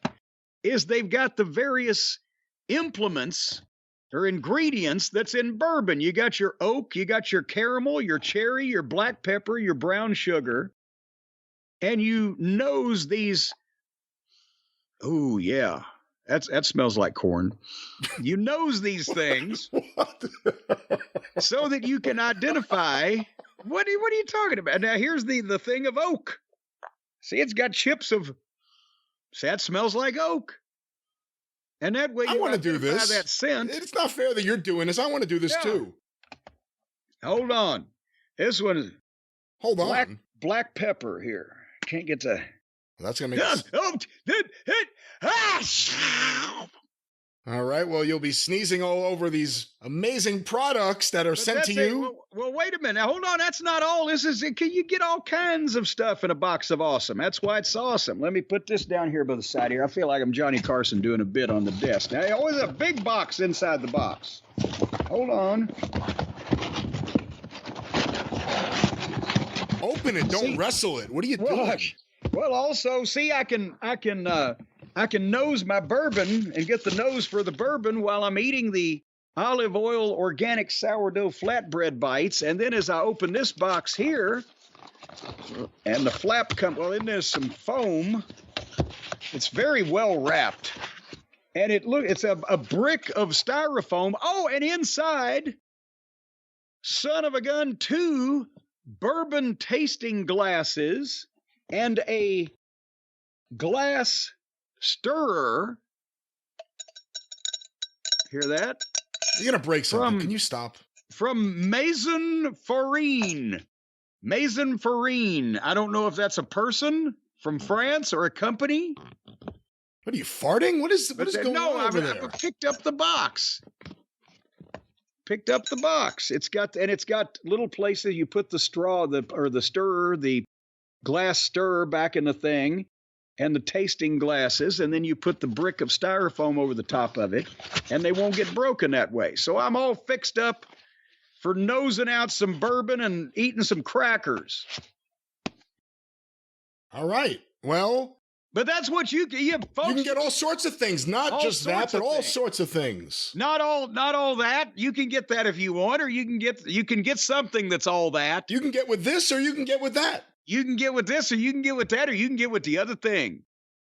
is they've got the various implements or ingredients that's in bourbon. You got your oak, you got your caramel, your cherry, your black pepper, your brown sugar, and you nose these. Oh, yeah. That smells like corn. You nose these things so that you can identify. What are you talking about? Now, here's the thing of oak. See, it's got chips of. See, that smells like oak. And that way I want to do this. That scent. It's not fair that you're doing this. I want to do this too. Hold on. This one is. Hold on. Black pepper here. Can't get to. That's going to make All right. Well, you'll be sneezing all over these amazing products that are sent to you. Well, wait a minute. Now, hold on. That's not all. You get all kinds of stuff in a box of awesome. That's why it's awesome. Let me put this down here by the side here. I feel like I'm Johnny Carson doing a bit on the desk. Now, always a big box inside the box. Hold on. Open it. Don't wrestle it. What are you doing? Well, also, see, I can nose my bourbon and get the nose for the bourbon while I'm eating the olive oil organic sourdough flatbread bites. And then as I open this box here, and the flap in there's some foam. It's very well wrapped. And it's a brick of styrofoam. Oh, and inside, son of a gun, 2 bourbon tasting glasses and a glass stirrer. Hear that? You're going to break something. Can you stop? From Maison Farine. Maison Farine. I don't know if that's a person from France or a company. What are you, farting? What is going on over there? I picked up the box. It's got little places you put the straw, the stirrer, the glass stirrer back in the thing, and the tasting glasses, and then you put the brick of styrofoam over the top of it, and they won't get broken that way. So I'm all fixed up for nosing out some bourbon and eating some crackers. All right. Well, but that's what folks. You can get all sorts of things, not just that, but all sorts of things. Not all that. You can get that if you want, or you can get something that's all that. You can get with this, or you can get with that. You can get with this, or you can get with that, or you can get with the other thing.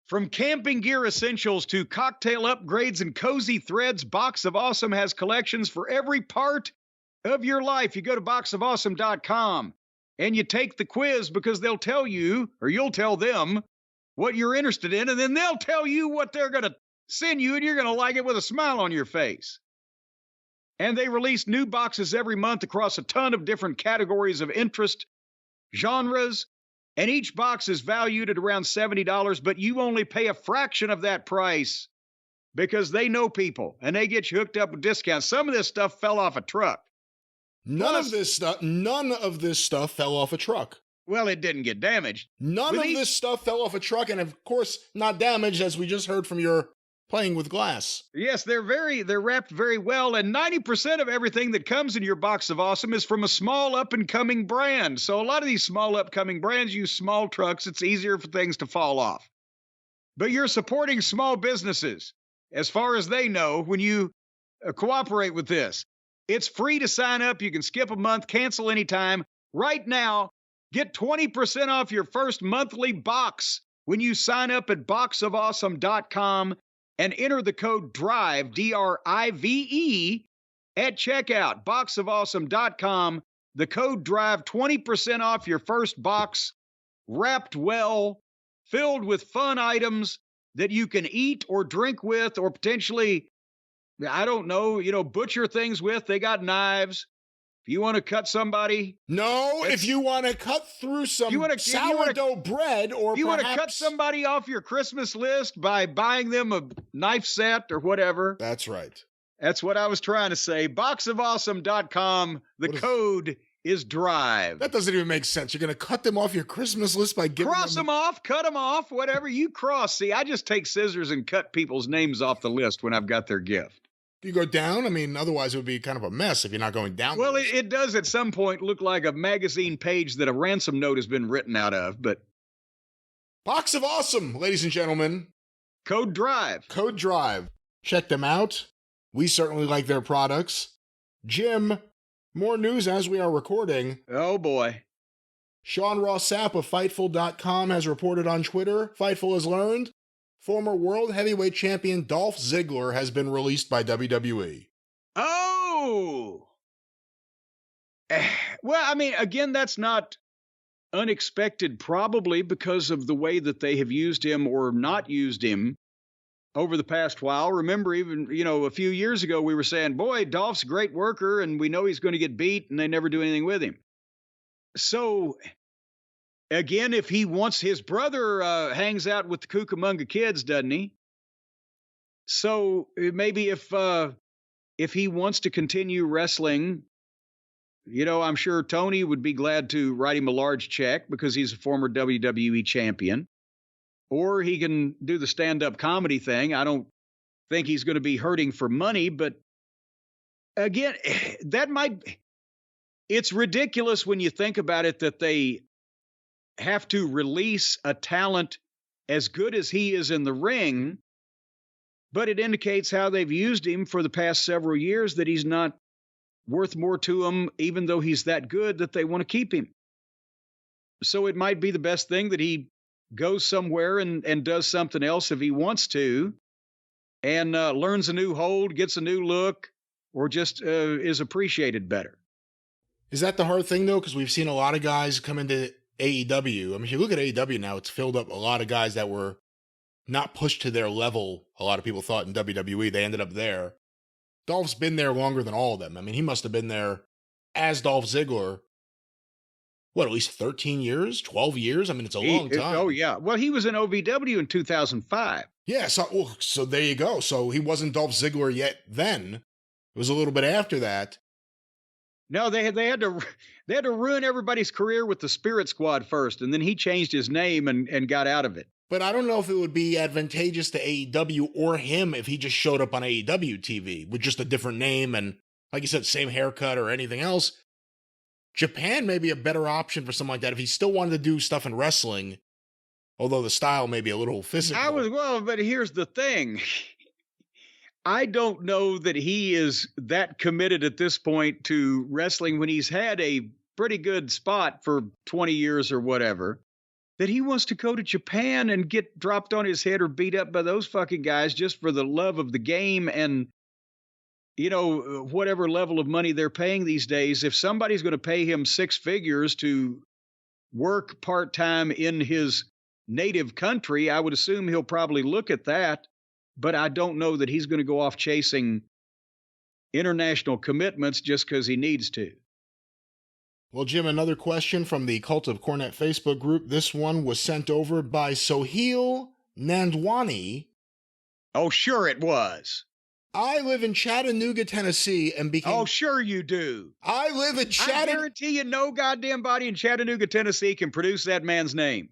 From camping gear essentials to cocktail upgrades and cozy threads, Box of Awesome has collections for every part of your life. You go to boxofawesome.com and you take the quiz, because they'll tell you, or you'll tell them, what you're interested in, and then they'll tell you what they're going to send you, and you're going to like it with a smile on your face. And they release new boxes every month across a ton of different categories of interest, genres, and each box is valued at around $70, but you only pay a fraction of that price because they know people and they get you hooked up with discounts. Some of this stuff fell off a truck. None of this stuff fell off a truck. Well, it didn't get damaged. None of this stuff fell off a truck, and of course, not damaged, as we just heard from your playing with glass. Yes, they're wrapped very well, and 90% of everything that comes in your box of awesome is from a small up-and-coming brand. So a lot of these small upcoming brands use small trucks. It's easier for things to fall off. But you're supporting small businesses, as far as they know, when you cooperate with this. It's free to sign up. You can skip a month, cancel anytime. Right now, get 20% off your first monthly box when you sign up at boxofawesome.com and enter the code DRIVE, D-R-I-V-E, at checkout. Boxofawesome.com, the code DRIVE, 20% off your first box, wrapped well, filled with fun items that you can eat or drink with or potentially, I don't know, butcher things with. They got knives. If you want to cut somebody. No, if you want to cut through some sourdough bread, or you want to cut somebody off your Christmas list by buying them a knife set or whatever. That's right. That's what I was trying to say. Boxofawesome.com. The code is DRIVE. That doesn't even make sense. You're going to cut them off your Christmas list by giving Cross them off, cut them off, whatever you cross. See, I just take scissors and cut people's names off the list when I've got their gift. You go down? I mean, otherwise it would be kind of a mess if you're not going down. Well, it does at some point look like a magazine page that a ransom note has been written out of, but... Box of Awesome, ladies and gentlemen. Code DRIVE. Code DRIVE. Check them out. We certainly like their products. Jim, more news as we are recording. Oh, boy. Sean Ross Sapp of Fightful.com has reported on Twitter. Fightful has learned former World Heavyweight Champion Dolph Ziggler has been released by WWE. Oh! Well, I mean, again, that's not unexpected, probably because of the way that they have used him or not used him over the past while. Remember, even, a few years ago, we were saying, boy, Dolph's a great worker, and we know he's going to get beat, and they never do anything with him. So... Again, if he wants, his brother hangs out with the Cucamonga kids, doesn't he? So maybe if he wants to continue wrestling, I'm sure Tony would be glad to write him a large check because he's a former WWE champion. Or he can do the stand-up comedy thing. I don't think he's going to be hurting for money, but again, it's ridiculous when you think about it that they have to release a talent as good as he is in the ring, but it indicates how they've used him for the past several years, that he's not worth more to them, even though he's that good that they want to keep him. So it might be the best thing that he goes somewhere and does something else if he wants to, and learns a new hold, gets a new look, or just is appreciated better. Is that the hard thing, though? Because we've seen a lot of guys come into AEW. I mean, if you look at AEW now, it's filled up a lot of guys that were not pushed to their level. A lot of people thought in WWE, they ended up there. Dolph's been there longer than all of them. I mean, he must have been there as Dolph Ziggler, at least 13 years, 12 years? I mean, it's a long time. Oh, yeah. Well, he was in OVW in 2005. Yeah, so there you go. So he wasn't Dolph Ziggler yet then. It was a little bit after that. No, they had to ruin everybody's career with the Spirit Squad first, and then he changed his name and got out of it. But I don't know if it would be advantageous to AEW or him if he just showed up on AEW TV with just a different name and, like you said, same haircut or anything else. Japan may be a better option for something like that if he still wanted to do stuff in wrestling, although the style may be a little physical. But here's the thing. I don't know that he is that committed at this point to wrestling when he's had a pretty good spot for 20 years or whatever, that he wants to go to Japan and get dropped on his head or beat up by those fucking guys just for the love of the game and, whatever level of money they're paying these days. If somebody's going to pay him six figures to work part-time in his native country, I would assume he'll probably look at that. but I don't know that he's going to go off chasing international commitments just because he needs to. Well, Jim, another question from the Cult of Cornette Facebook group. This one was sent over by Sohail Nandwani. Oh, sure it was. I live in Chattanooga, Tennessee, and became... Oh, sure you do. I live in Chattanooga... I guarantee you no goddamn body in Chattanooga, Tennessee can produce that man's name.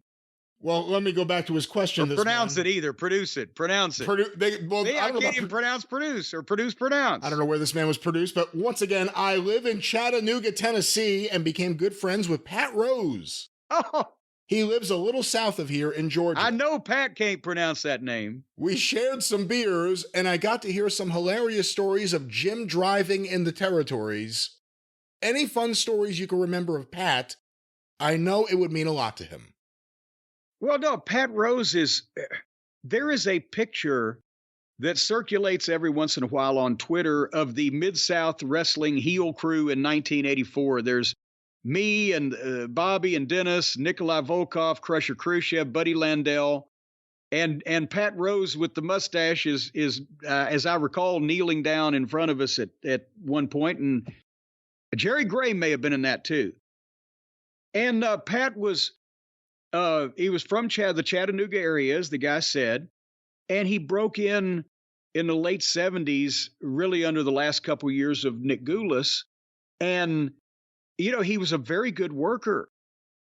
Well, let me go back to his question. Or pronounce it either. Produce it. Pronounce it. I can't even pronounce produce or pronounce. I don't know where this man was produced, but once again, I live in Chattanooga, Tennessee, and became good friends with Pat Rose. Oh. He lives a little south of here in Georgia. I know Pat can't pronounce that name. We shared some beers, and I got to hear some hilarious stories of Jim driving in the territories. Any fun stories you can remember of Pat, I know it would mean a lot to him. Well, no, Pat Rose there is a picture that circulates every once in a while on Twitter of the Mid-South Wrestling heel crew in 1984. There's me and Bobby and Dennis, Nikolai Volkov, Crusher Khrushchev, Buddy Landell, and Pat Rose with the mustache is as I recall, kneeling down in front of us at one point, and Jerry Gray may have been in that too. And Pat was he was from the Chattanooga area, as the guy said, and he broke in the late 70s, really under the last couple years of Nick Goulas, and he was a very good worker.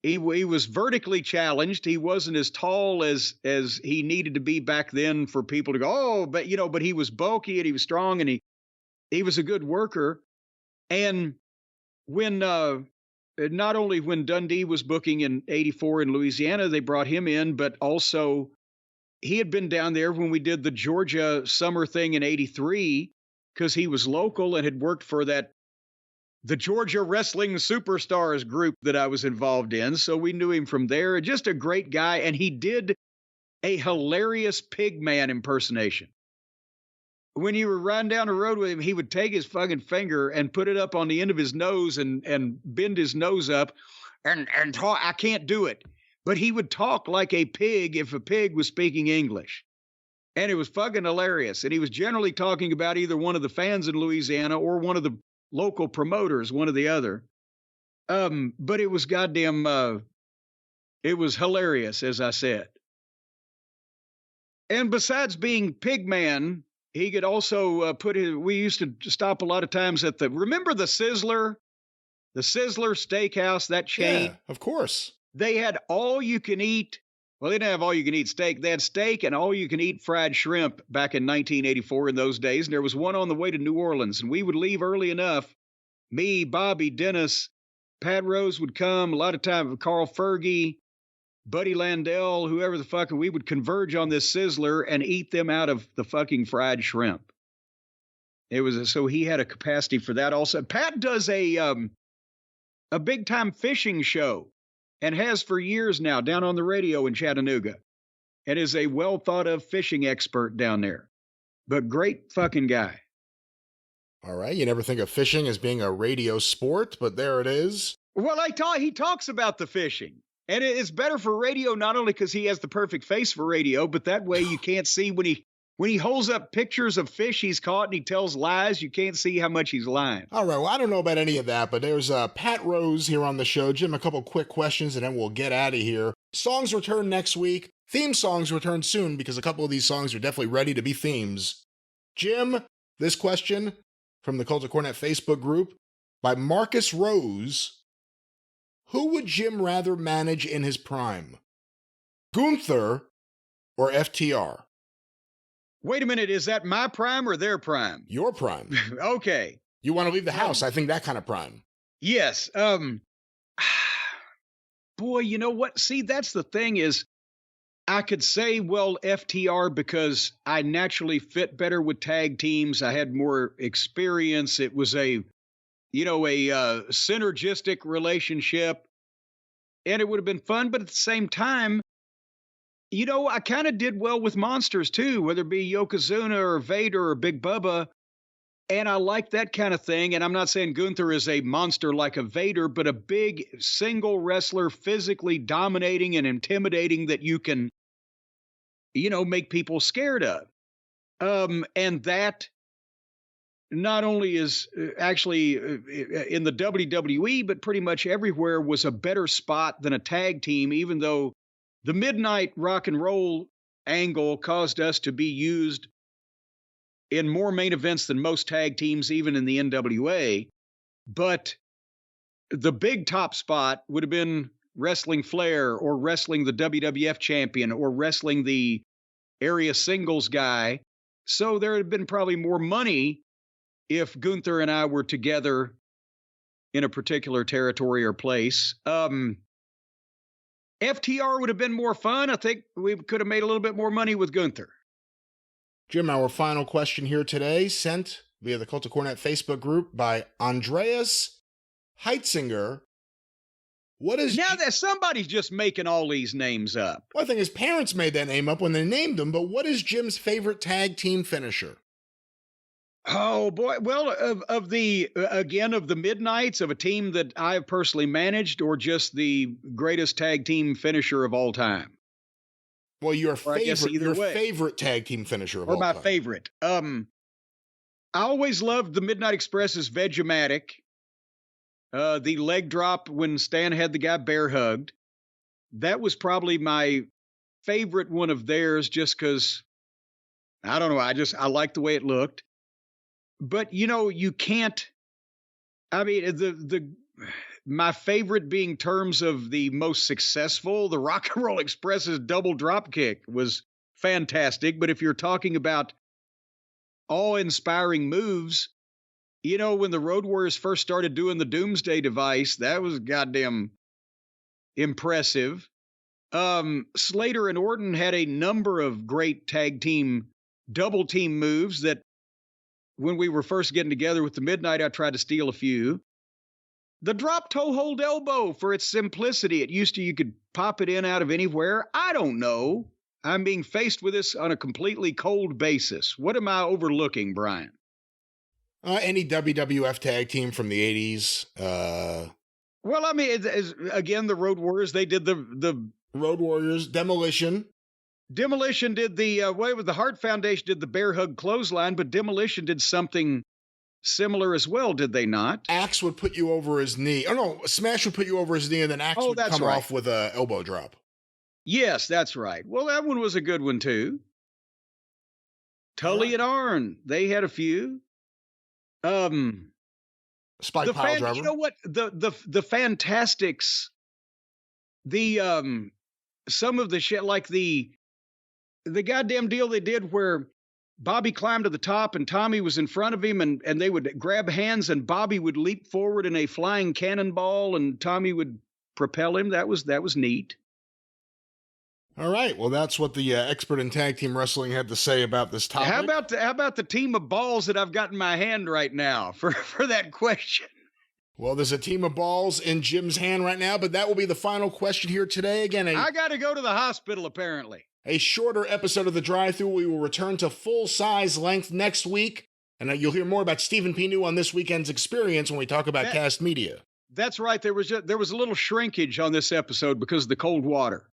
He was vertically challenged. He wasn't as tall as he needed to be back then for people to go, oh, but he was bulky and he was strong and he was a good worker. And when not only when Dundee was booking in 84 in Louisiana, they brought him in, but also he had been down there when we did the Georgia summer thing in 83 because he was local and had worked for the Georgia Wrestling Superstars group that I was involved in. So we knew him from there. Just a great guy. And he did a hilarious Pigman impersonation. When you were riding down the road with him, he would take his fucking finger and put it up on the end of his nose and bend his nose up and talk. I can't do it. But he would talk like a pig if a pig was speaking English. And it was fucking hilarious. And he was generally talking about either one of the fans in Louisiana or one of the local promoters, one or the other. But it was it was hilarious, as I said. And besides being Pigman, he could also we used to stop a lot of times at remember the Sizzler? The Sizzler Steakhouse, that chain? Yeah, of course. They had all you can eat. Well, they didn't have all you can eat steak. They had steak and all you can eat fried shrimp back in 1984 in those days. And there was one on the way to New Orleans. And we would leave early enough. Me, Bobby, Dennis, Pat Rose would come. A lot of time, Carl Fergie, Buddy Landell, whoever the fuck, we would converge on this Sizzler and eat them out of the fucking fried shrimp. So he had a capacity for that also. Pat does a big time fishing show and has for years now down on the radio in Chattanooga and is a well thought of fishing expert down there. But great fucking guy. All right. You never think of fishing as being a radio sport, but there it is. Well, he talks about the fishing. And it's better for radio, not only because he has the perfect face for radio, but that way you can't see when he holds up pictures of fish he's caught and he tells lies, you can't see how much he's lying. All right, well, I don't know about any of that, but there's Pat Rose here on the show. Jim, a couple quick questions, and then we'll get out of here. Songs return next week. Theme songs return soon, because a couple of these songs are definitely ready to be themes. Jim, this question from the Cult of Cornette Facebook group by Marcus Rose. Who would Jim rather manage in his prime? Gunther or FTR? Wait a minute, is that my prime or their prime? Your prime. Okay. You want to leave the house, I think that kind of prime. Yes. Boy, you know what? See, that's the thing is, I could say, well, FTR because I naturally fit better with tag teams. I had more experience. It was a synergistic relationship, and it would have been fun. But at the same time, I kind of did well with monsters too, whether it be Yokozuna or Vader or Big Bubba. And I like that kind of thing. And I'm not saying Gunther is a monster like a Vader, but a big single wrestler, physically dominating and intimidating that you can, make people scared of. And that not only is actually in the WWE, but pretty much everywhere was a better spot than a tag team, even though the midnight rock and roll angle caused us to be used in more main events than most tag teams, even in the NWA. But the big top spot would have been wrestling Flair or wrestling the WWF champion or wrestling the area singles guy. So there had been probably more money if Gunther and I were together in a particular territory or place. FTR would have been more fun. I think we could have made a little bit more money with Gunther. Jim, our final question here today, sent via the Cult of Cornette Facebook group by Andreas Heitzinger. What is... Now that somebody's just making all these names up. Well, I think his parents made that name up when they named him, but what is Jim's favorite tag team finisher? Oh boy. Well, of the Midnights, of a team that I've personally managed, or just the greatest tag team finisher of all time? Well, your favorite tag team finisher of all time. Or my favorite. I always loved the Midnight Express's Vegematic. The leg drop when Stan had the guy bear hugged. That was probably my favorite one of theirs, just because, I don't know, I liked the way it looked. But, you can't, I mean, my favorite being terms of the most successful, the Rock and Roll Express's double drop kick was fantastic. But if you're talking about awe-inspiring moves, when the Road Warriors first started doing the Doomsday Device, that was goddamn impressive. Slater and Orton had a number of great tag team, double team moves that when we were first getting together with the Midnight, I tried to steal a few. The drop toe hold elbow, for its simplicity. You could pop it in out of anywhere. I don't know. I'm being faced with this on a completely cold basis. What am I overlooking, Brian? Any WWF tag team from the 80s. Well, I mean, again, the Road Warriors, they did the Road Warriors, Demolition. Demolition did the Hart Foundation did the bear hug clothesline, but Demolition did something similar as well, did they not? Axe would put you over his knee. Oh, no, Smash would put you over his knee, and then Axe would come off with an elbow drop. Yes, that's right. Well, that one was a good one, too. Tully and Arn, they had a few. Spike pile driver. You know what? The Fantastics, some of the shit, like the goddamn deal they did where Bobby climbed to the top and Tommy was in front of him, and they would grab hands and Bobby would leap forward in a flying cannonball and Tommy would propel him. That was neat. All right. Well, that's what the expert in tag team wrestling had to say about this topic. How about the team of balls that I've got in my hand right now for that question? Well, there's a team of balls in Jim's hand right now, but that will be the final question here today. Again, I got to go to the hospital, apparently. A shorter episode of the Drive Thru. We will return to full-size length next week, and you'll hear more about Stephen P. New on this weekend's experience when we talk about Cast Media. That's right. There was a little shrinkage on this episode because of the cold water.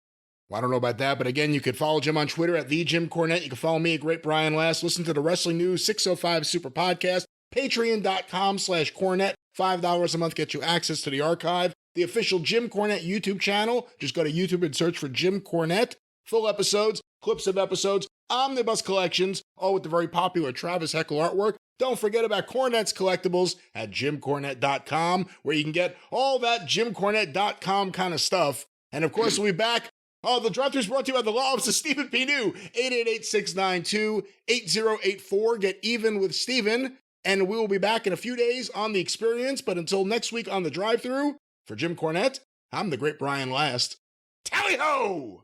Well, I don't know about that, but again, you could follow Jim on Twitter at @TheJimCornette. You can follow me at Great Brian Last. Listen to the Wrestling News 605 Super Podcast. Patreon.com/Cornette. $5 a month gets you access to the archive. The official Jim Cornette YouTube channel. Just go to YouTube and search for Jim Cornette. Full episodes, clips of episodes, omnibus collections, all with the very popular Travis Heckel artwork. Don't forget about Cornette's collectibles at JimCornette.com, where you can get all that JimCornette.com kind of stuff. And of course, we'll be back. The Drive Thru is brought to you by the law office of Stephen P. New, 888-692-8084. Get even with Stephen. And we will be back in a few days on The Experience. But until next week on the Drive Thru, for Jim Cornette, I'm the Great Brian Last. Tally-ho!